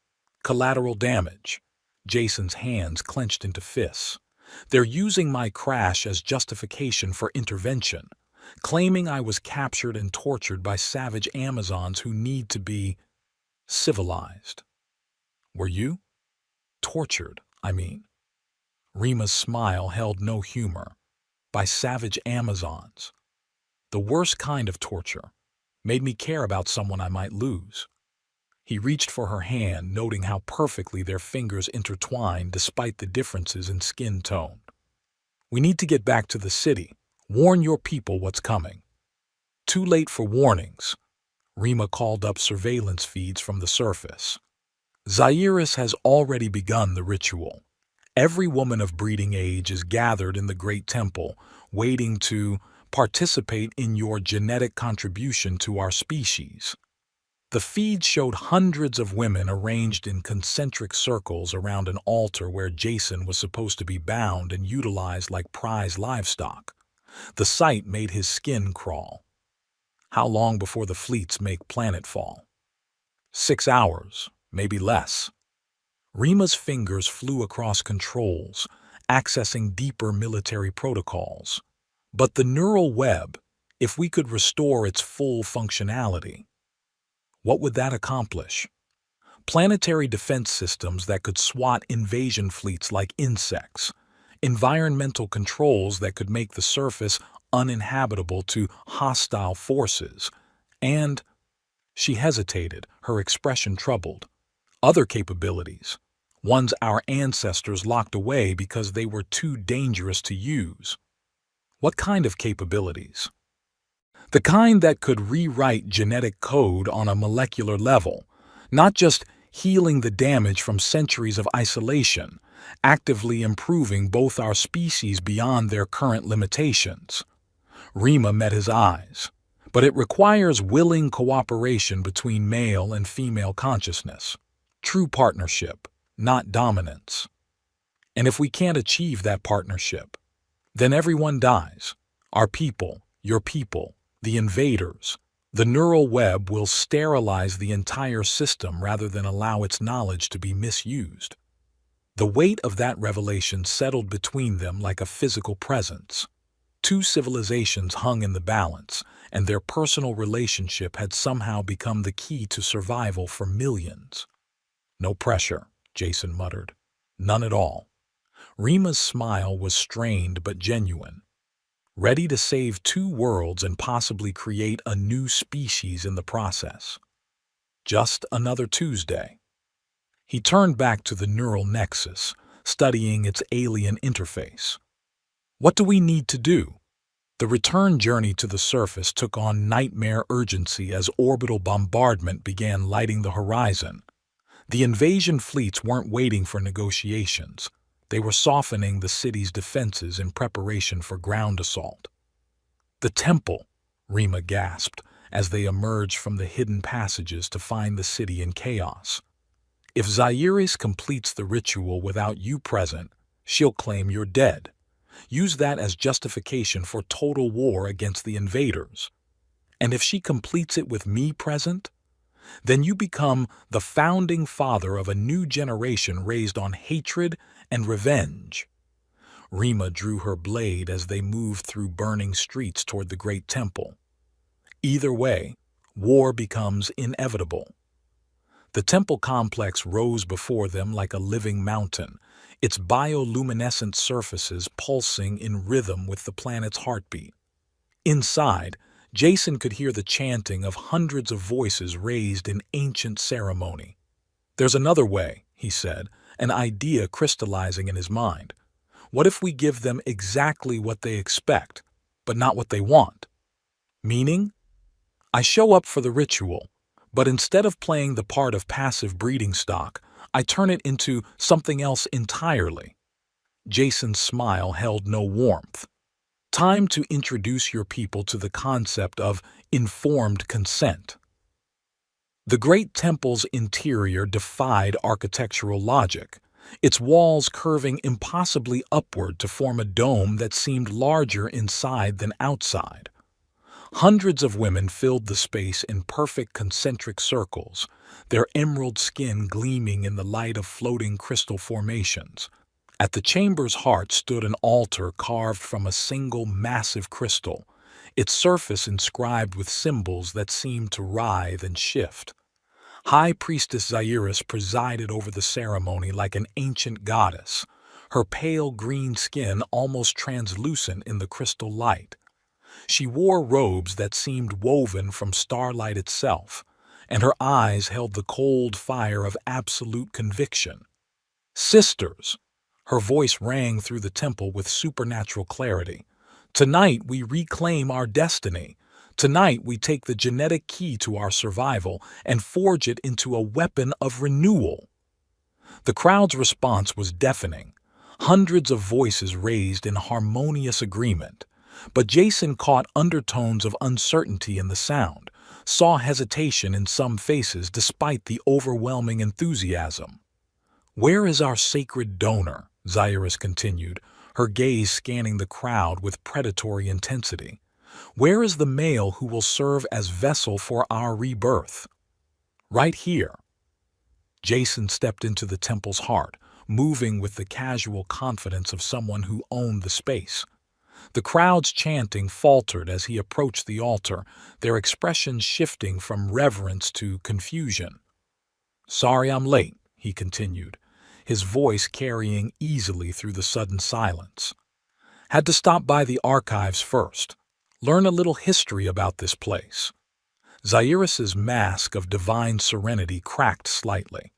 Collateral damage." Jason's hands clenched into fists. "They're using my crash as justification for intervention, claiming I was captured and tortured by savage Amazons who need to be civilized." "Were you? Tortured, I mean." Rima's smile held no humor. "By savage Amazons. The worst kind of torture. Made me care about someone I might lose." He reached for her hand, noting how perfectly their fingers intertwined despite the differences in skin tone. "We need to get back to the city. Warn your people what's coming." "Too late for warnings." Rima called up surveillance feeds from the surface. "Zairis has already begun the ritual. Every woman of breeding age is gathered in the Great Temple, waiting to participate in your genetic contribution to our species." The feed showed hundreds of women arranged in concentric circles around an altar where Jason was supposed to be bound and utilized like prize livestock. The sight made his skin crawl. How long before the fleets make planetfall? 6 hours, maybe less. Rima's fingers flew across controls, accessing deeper military protocols. But the neural web, if we could restore its full functionality, what would that accomplish? Planetary defense systems that could swat invasion fleets like insects, environmental controls that could make the surface uninhabitable to hostile forces, and— She hesitated, her expression troubled. Other capabilities, ones our ancestors locked away because they were too dangerous to use. What kind of capabilities? The kind that could rewrite genetic code on a molecular level, not just healing the damage from centuries of isolation, actively improving both our species beyond their current limitations. Rima met his eyes. But it requires willing cooperation between male and female consciousness. True partnership, not dominance. And if we can't achieve that partnership, then everyone dies. Our people, your people, the invaders. The neural web will sterilize the entire system rather than allow its knowledge to be misused. The weight of that revelation settled between them like a physical presence. 2 civilizations hung in the balance, and their personal relationship had somehow become the key to survival for millions. "No pressure," Jason muttered. "None at all." Rima's smile was strained but genuine. Ready to save 2 worlds and possibly create a new species in the process. Just another Tuesday. He turned back to the neural nexus, studying its alien interface. What do we need to do? The return journey to the surface took on nightmare urgency as orbital bombardment began lighting the horizon. The invasion fleets weren't waiting for negotiations. They were softening the city's defenses in preparation for ground assault. "The temple," Rima gasped as they emerged from the hidden passages to find the city in chaos. If Zairis completes the ritual without you present, she'll claim you're dead. Use that as justification for total war against the invaders. And if she completes it with me present, then you become the founding father of a new generation raised on hatred and revenge. Rima drew her blade as they moved through burning streets toward the great temple. Either way, war becomes inevitable. The temple complex rose before them like a living mountain, its bioluminescent surfaces pulsing in rhythm with the planet's heartbeat. Inside, Jason could hear the chanting of hundreds of voices raised in ancient ceremony. "There's another way," he said, an idea crystallizing in his mind. "What if we give them exactly what they expect, but not what they want?" Meaning, I show up for the ritual, but instead of playing the part of passive breeding stock, I turn it into something else entirely. Jason's smile held no warmth. Time to introduce your people to the concept of informed consent. The great temple's interior defied architectural logic, its walls curving impossibly upward to form a dome that seemed larger inside than outside. Hundreds of women filled the space in perfect concentric circles, their emerald skin gleaming in the light of floating crystal formations. At the chamber's heart stood an altar carved from a single massive crystal, its surface inscribed with symbols that seemed to writhe and shift. High Priestess Zairis presided over the ceremony like an ancient goddess, her pale green skin almost translucent in the crystal light. She wore robes that seemed woven from starlight itself, and her eyes held the cold fire of absolute conviction. "Sisters," her voice rang through the temple with supernatural clarity. "Tonight we reclaim our destiny. Tonight we take the genetic key to our survival and forge it into a weapon of renewal." The crowd's response was deafening. Hundreds of voices raised in harmonious agreement. But Jason caught undertones of uncertainty in the sound, saw hesitation in some faces despite the overwhelming enthusiasm. "Where is our sacred donor?" Zairis continued, her gaze scanning the crowd with predatory intensity. "Where is the male who will serve as vessel for our rebirth?" "Right here." Jason stepped into the temple's heart, moving with the casual confidence of someone who owned the space. The crowd's chanting faltered as he approached the altar, their expressions shifting from reverence to confusion. "Sorry I'm late," he continued, his voice carrying easily through the sudden silence. "Had to stop by the archives first, learn a little history about this place." Zairis's mask of divine serenity cracked slightly.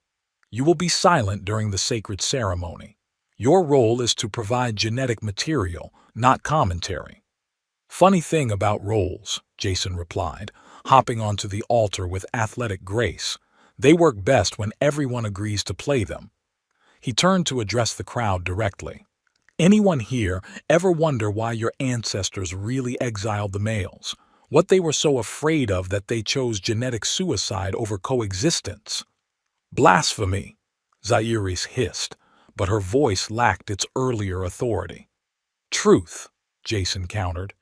"You will be silent during the sacred ceremony. Your role is to provide genetic material, not commentary." "Funny thing about roles," Jason replied, hopping onto the altar with athletic grace. "They work best when everyone agrees to play them." He turned to address the crowd directly. "Anyone here ever wonder why your ancestors really exiled the males? What they were so afraid of that they chose genetic suicide over coexistence?" "Blasphemy," Zairis hissed, but her voice lacked its earlier authority. "Truth," Jason countered.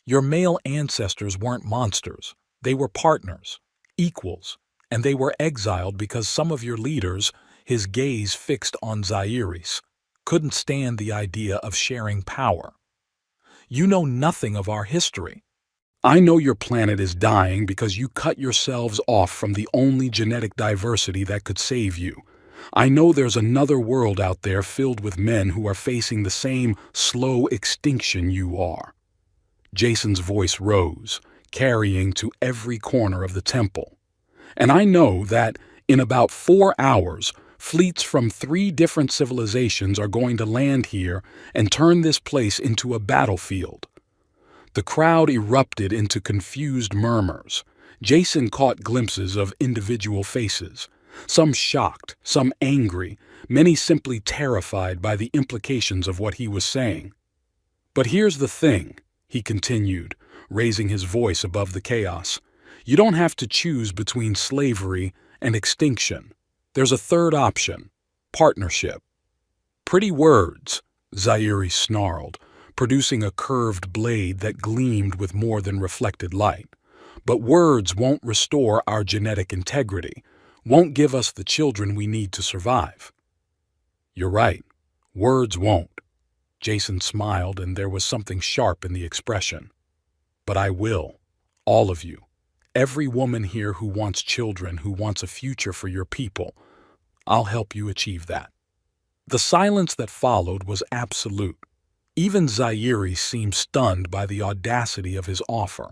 "Your male ancestors weren't monsters. They were partners, equals, and they were exiled because some of your leaders," his gaze fixed on Zairis, "couldn't stand the idea of sharing power. You know nothing of our history. I know your planet is dying because you cut yourselves off from the only genetic diversity that could save you. I know there's another world out there filled with men who are facing the same slow extinction you are." Jason's voice rose, carrying to every corner of the temple. "And I know that, in about 4 hours, fleets from 3 different civilizations are going to land here and turn this place into a battlefield." The crowd erupted into confused murmurs. Jason caught glimpses of individual faces, some shocked, some angry, many simply terrified by the implications of what he was saying. "But here's the thing," he continued, raising his voice above the chaos. "You don't have to choose between slavery and extinction. There's a third option: partnership. Pretty words, Zaire snarled, producing a curved blade that gleamed with more than reflected light. But words won't restore our genetic integrity, won't give us the children we need to survive. You're right, words won't. Jason smiled, and there was something sharp in the expression. But I will. All of you. Every woman here who wants children, who wants a future for your people. I'll help you achieve that. The silence that followed was absolute. Even Zaire seemed stunned by the audacity of his offer.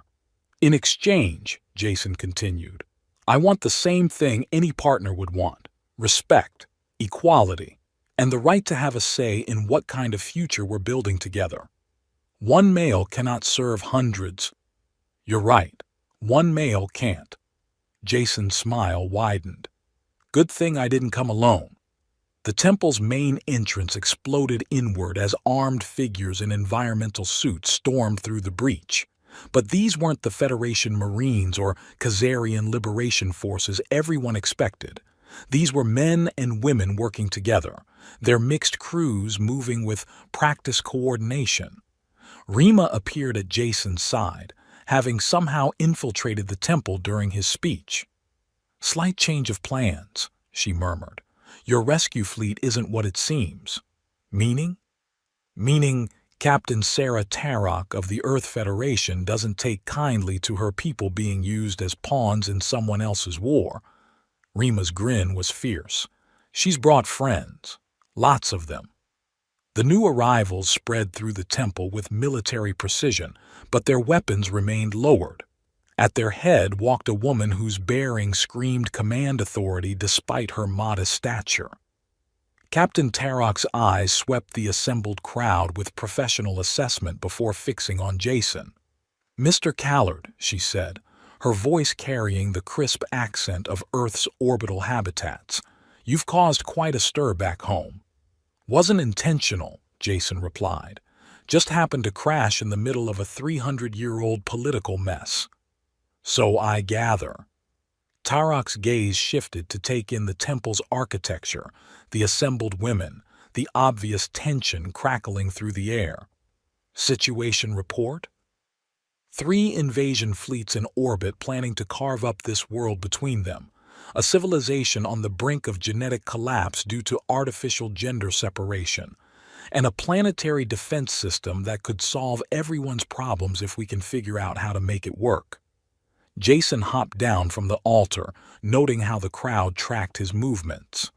In exchange, Jason continued, I want the same thing any partner would want: respect, equality, and the right to have a say in what kind of future we're building together. One male cannot serve hundreds. You're right, one male can't. Jason's smile widened. Good thing I didn't come alone. The temple's main entrance exploded inward as armed figures in environmental suits stormed through the breach. But these weren't the Federation Marines or Khazarian Liberation Forces everyone expected. These were men and women working together, their mixed crews moving with practiced coordination. Rima appeared at Jason's side, having somehow infiltrated the temple during his speech. Slight change of plans, she murmured. Your rescue fleet isn't what it seems. Meaning? Meaning Captain Sarah Tarok of the Earth Federation doesn't take kindly to her people being used as pawns in someone else's war. Rima's grin was fierce. She's brought friends. Lots of them. The new arrivals spread through the temple with military precision, but their weapons remained lowered. At their head walked a woman whose bearing screamed command authority despite her modest stature. Captain Tarok's eyes swept the assembled crowd with professional assessment before fixing on Jason. Mr. Callard, she said, her voice carrying the crisp accent of Earth's orbital habitats, you've caused quite a stir back home. Wasn't intentional, Jason replied. Just happened to crash in the middle of a 300-year-old political mess. So I gather. Tarok's gaze shifted to take in the temple's architecture, the assembled women, the obvious tension crackling through the air. Situation report? 3 invasion fleets in orbit planning to carve up this world between them. A civilization on the brink of genetic collapse due to artificial gender separation. And a planetary defense system that could solve everyone's problems if we can figure out how to make it work. Jason hopped down from the altar, noting how the crowd tracked his movements.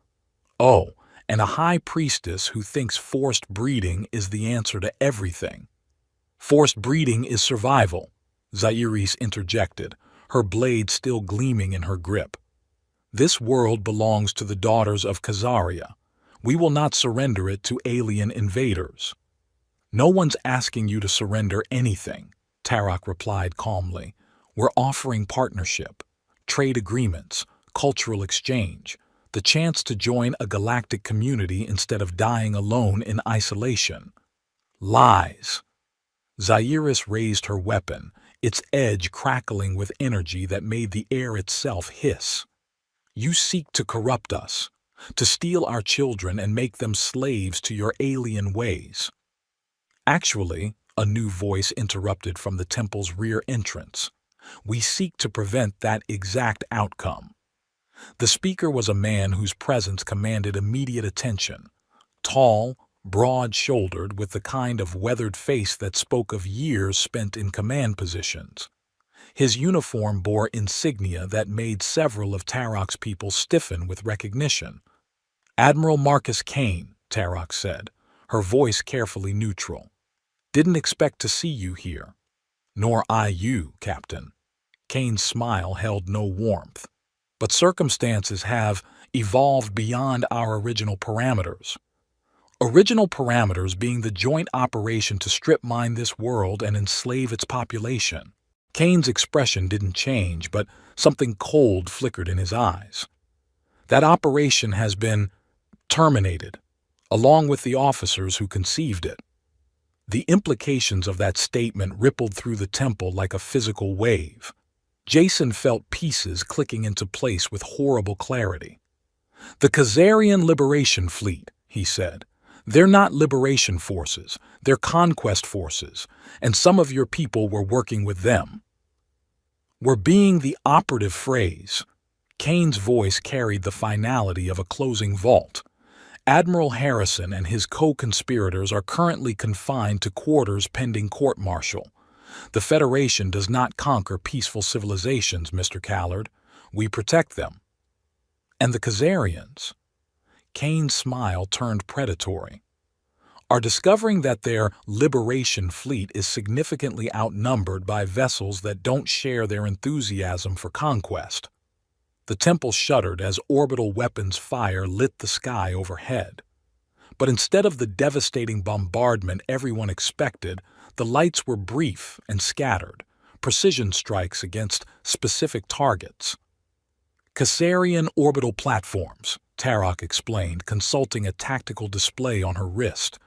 Oh, and a high priestess who thinks forced breeding is the answer to everything. Forced breeding is survival, Zairis interjected, her blade still gleaming in her grip. This world belongs to the daughters of Khazaria. We will not surrender it to alien invaders. No one's asking you to surrender anything, Tarok replied calmly. We're offering partnership, trade agreements, cultural exchange, the chance to join a galactic community instead of dying alone in isolation. Lies. Zairis raised her weapon, its edge crackling with energy that made the air itself hiss. You seek to corrupt us, to steal our children and make them slaves to your alien ways. Actually, a new voice interrupted from the temple's rear entrance. We seek to prevent that exact outcome. The speaker was a man whose presence commanded immediate attention. Tall, broad-shouldered, with the kind of weathered face that spoke of years spent in command positions. His uniform bore insignia that made several of Tarok's people stiffen with recognition. Admiral Marcus Kane, Tarok said, her voice carefully neutral. Didn't expect to see you here. Nor I you, Captain. Kane's smile held no warmth. But circumstances have evolved beyond our original parameters. Original parameters being the joint operation to strip mine this world and enslave its population. Kane's expression didn't change, but something cold flickered in his eyes. That operation has been terminated, along with the officers who conceived it. The implications of that statement rippled through the temple like a physical wave. Jason felt pieces clicking into place with horrible clarity. "The Khazarian Liberation Fleet," he said. "They're not liberation forces, they're conquest forces, and some of your people were working with them." "We're being the operative phrase." Kane's voice carried the finality of a closing vault. "Admiral Harrison and his co-conspirators are currently confined to quarters pending court-martial. The Federation does not conquer peaceful civilizations, Mr. Callard. We protect them." "And the Khazarians?" Kane's smile turned predatory. "Are discovering that their liberation fleet is significantly outnumbered by vessels that don't share their enthusiasm for conquest." The temple shuddered as orbital weapons fire lit the sky overhead. But instead of the devastating bombardment everyone expected, the lights were brief and scattered, precision strikes against specific targets. "Khazarian orbital platforms," Tarok explained, consulting a tactical display on her wrist.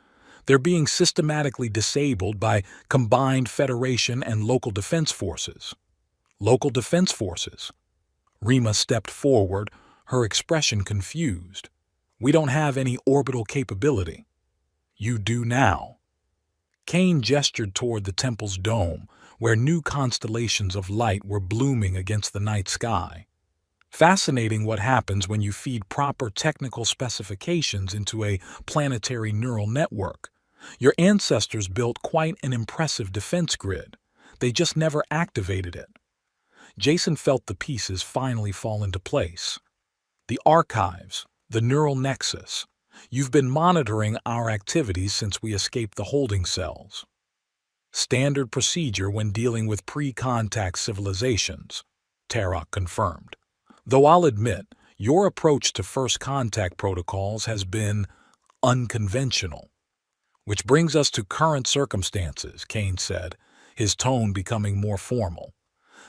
"They're being systematically disabled by combined Federation and local defense forces." "Local defense forces?" Rima stepped forward, her expression confused. "We don't have any orbital capability." "You do now." Kane gestured toward the temple's dome, where new constellations of light were blooming against the night sky. "Fascinating what happens when you feed proper technical specifications into a planetary neural network. Your ancestors built quite an impressive defense grid. They just never activated it." Jason felt the pieces finally fall into place. "The archives, the neural nexus. You've been monitoring our activities since we escaped the holding cells." "Standard procedure when dealing with pre-contact civilizations," Tarok confirmed. "Though I'll admit, your approach to first contact protocols has been unconventional." "Which brings us to current circumstances," Kane said, his tone becoming more formal.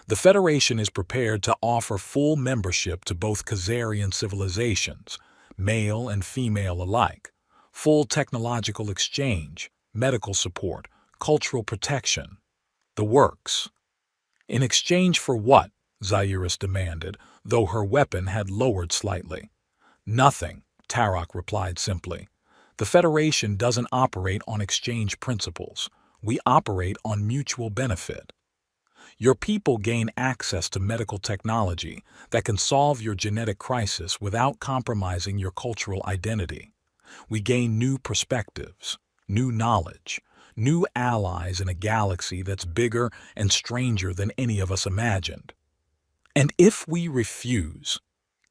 "The Federation is prepared to offer full membership to both Khazarian civilizations, male and female alike, full technological exchange, medical support, cultural protection, the works." "In exchange for what?" Zairis demanded, though her weapon had lowered slightly. "Nothing," Tarok replied simply. "The Federation doesn't operate on exchange principles. We operate on mutual benefit. Your people gain access to medical technology that can solve your genetic crisis without compromising your cultural identity. We gain new perspectives, new knowledge, new allies in a galaxy that's bigger and stranger than any of us imagined. And if we refuse,"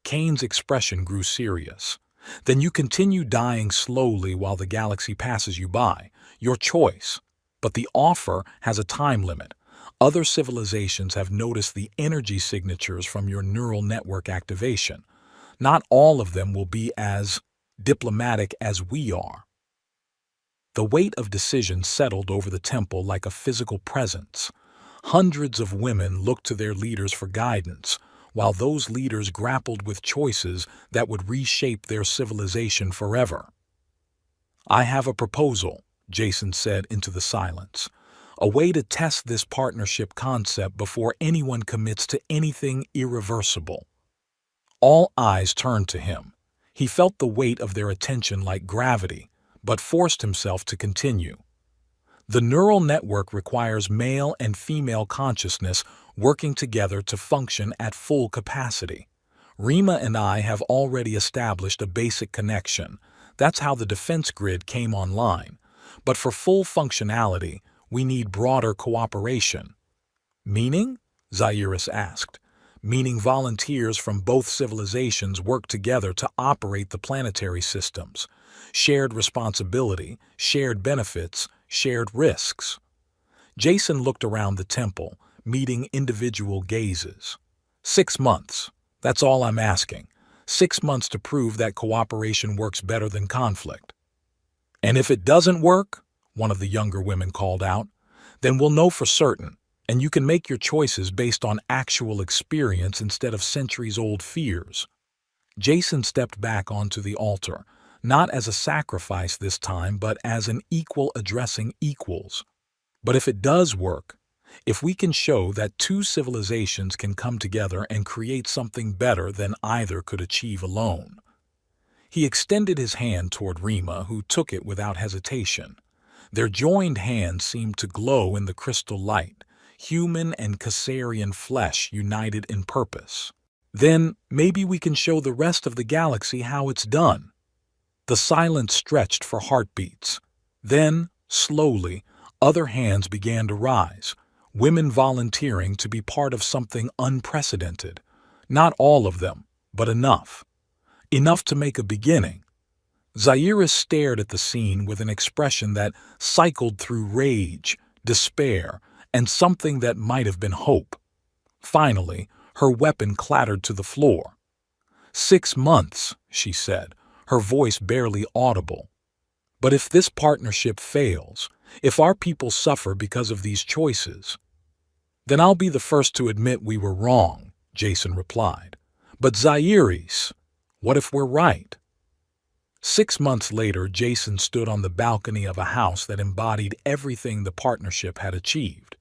Kane's expression grew serious, "then you continue dying slowly while the galaxy passes you by. Your choice. But the offer has a time limit. Other civilizations have noticed the energy signatures from your neural network activation. Not all of them will be as diplomatic as we are." The weight of decision settled over the temple like a physical presence. Hundreds of women looked to their leaders for guidance, while those leaders grappled with choices that would reshape their civilization forever. "I have a proposal," Jason said into the silence. "A way to test this partnership concept before anyone commits to anything irreversible." All eyes turned to him. He felt the weight of their attention like gravity, but forced himself to continue. "The neural network requires male and female consciousness working together to function at full capacity. Rima and I have already established a basic connection. That's how the defense grid came online. But for full functionality, we need broader cooperation." "Meaning?" Zairis asked. "Meaning volunteers from both civilizations work together to operate the planetary systems. Shared responsibility, shared benefits, shared risks." Jason looked around the temple, meeting individual gazes. 6 months. That's all I'm asking. 6 months to prove that cooperation works better than conflict." "And if it doesn't work," one of the younger women called out, "then we'll know for certain, and you can make your choices based on actual experience instead of centuries-old fears." Jason stepped back onto the altar, not as a sacrifice this time, but as an equal addressing equals. "But if it does work, if we can show that two civilizations can come together and create something better than either could achieve alone, He extended his hand toward Rima, who took it without hesitation. Their joined hands seemed to glow in the crystal light, human and Caesarian flesh united in purpose. Then, maybe we can show the rest of the galaxy how it's done. The silence stretched for heartbeats. Then, slowly, other hands began to rise, women volunteering to be part of something unprecedented. Not all of them, but enough. Enough to make a beginning. Zairis stared at the scene with an expression that cycled through rage, despair, and something that might have been hope. Finally, her weapon clattered to the floor. 6 months, she said, her voice barely audible. But if this partnership fails, if our people suffer because of these choices, then I'll be the first to admit we were wrong, Jason replied. But Zairis, what if we're right? 6 months later, Jason stood on the balcony of a house that embodied everything the partnership had achieved.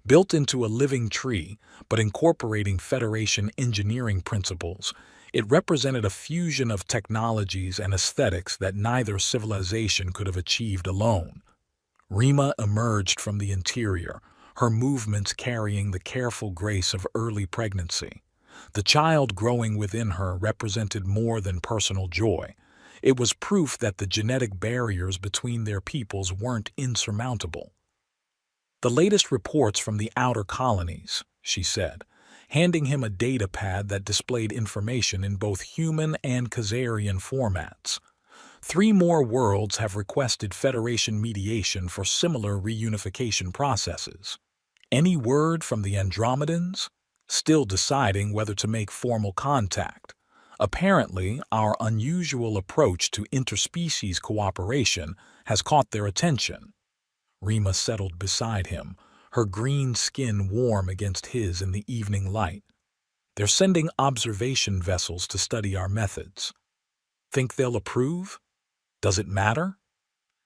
Built into a living tree, but incorporating Federation engineering principles, it represented a fusion of technologies and aesthetics that neither civilization could have achieved alone. Rima emerged from the interior, her movements carrying the careful grace of early pregnancy. The child growing within her represented more than personal joy. It was proof that the genetic barriers between their peoples weren't insurmountable. The latest reports from the outer colonies, she said, handing him a data pad that displayed information in both human and Caesarian formats. 3 more worlds have requested Federation mediation for similar reunification processes. Any word from the Andromedans? Still deciding whether to make formal contact. Apparently, our unusual approach to interspecies cooperation has caught their attention. Rima settled beside him, her green skin warm against his in the evening light. They're sending observation vessels to study our methods. Think they'll approve? Does it matter?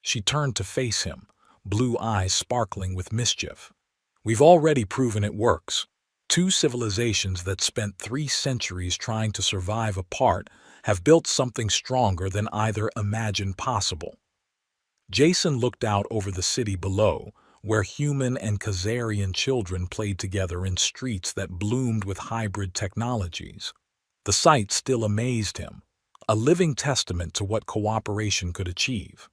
She turned to face him, blue eyes sparkling with mischief. We've already proven it works. 2 civilizations that spent 3 centuries trying to survive apart have built something stronger than either imagined possible. Jason looked out over the city below, where human and Caesarian children played together in streets that bloomed with hybrid technologies. The sight still amazed him, a living testament to what cooperation could achieve.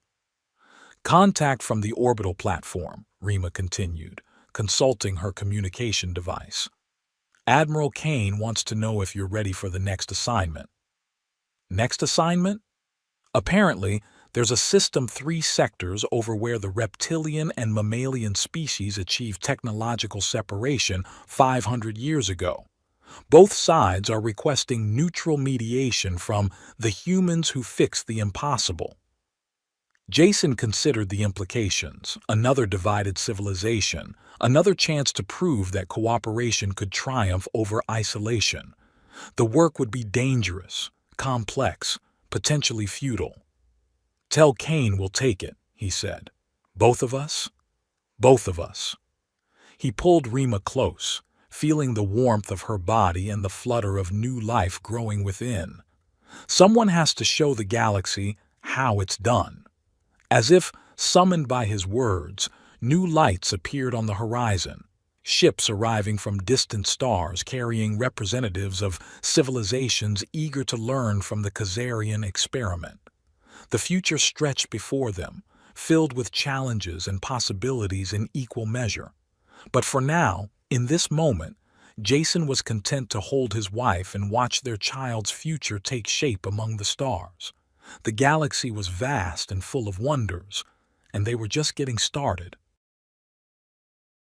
Contact from the orbital platform, Rima continued, consulting her communication device. Admiral Kane wants to know if you're ready for the next assignment. Next assignment? Apparently, there's a System 3 sectors over where the reptilian and mammalian species achieved technological separation 500 years ago. Both sides are requesting neutral mediation from the humans who fixed the impossible. Jason considered the implications, another divided civilization, another chance to prove that cooperation could triumph over isolation. The work would be dangerous, complex, potentially futile. Tell Kane we'll take it, he said. Both of us? Both of us. He pulled Rima close, feeling the warmth of her body and the flutter of new life growing within. Someone has to show the galaxy how it's done. As if summoned by his words, new lights appeared on the horizon, ships arriving from distant stars carrying representatives of civilizations eager to learn from the Caesarian experiment. The future stretched before them, filled with challenges and possibilities in equal measure. But for now, in this moment, Jason was content to hold his wife and watch their child's future take shape among the stars. The galaxy was vast and full of wonders, and they were just getting started.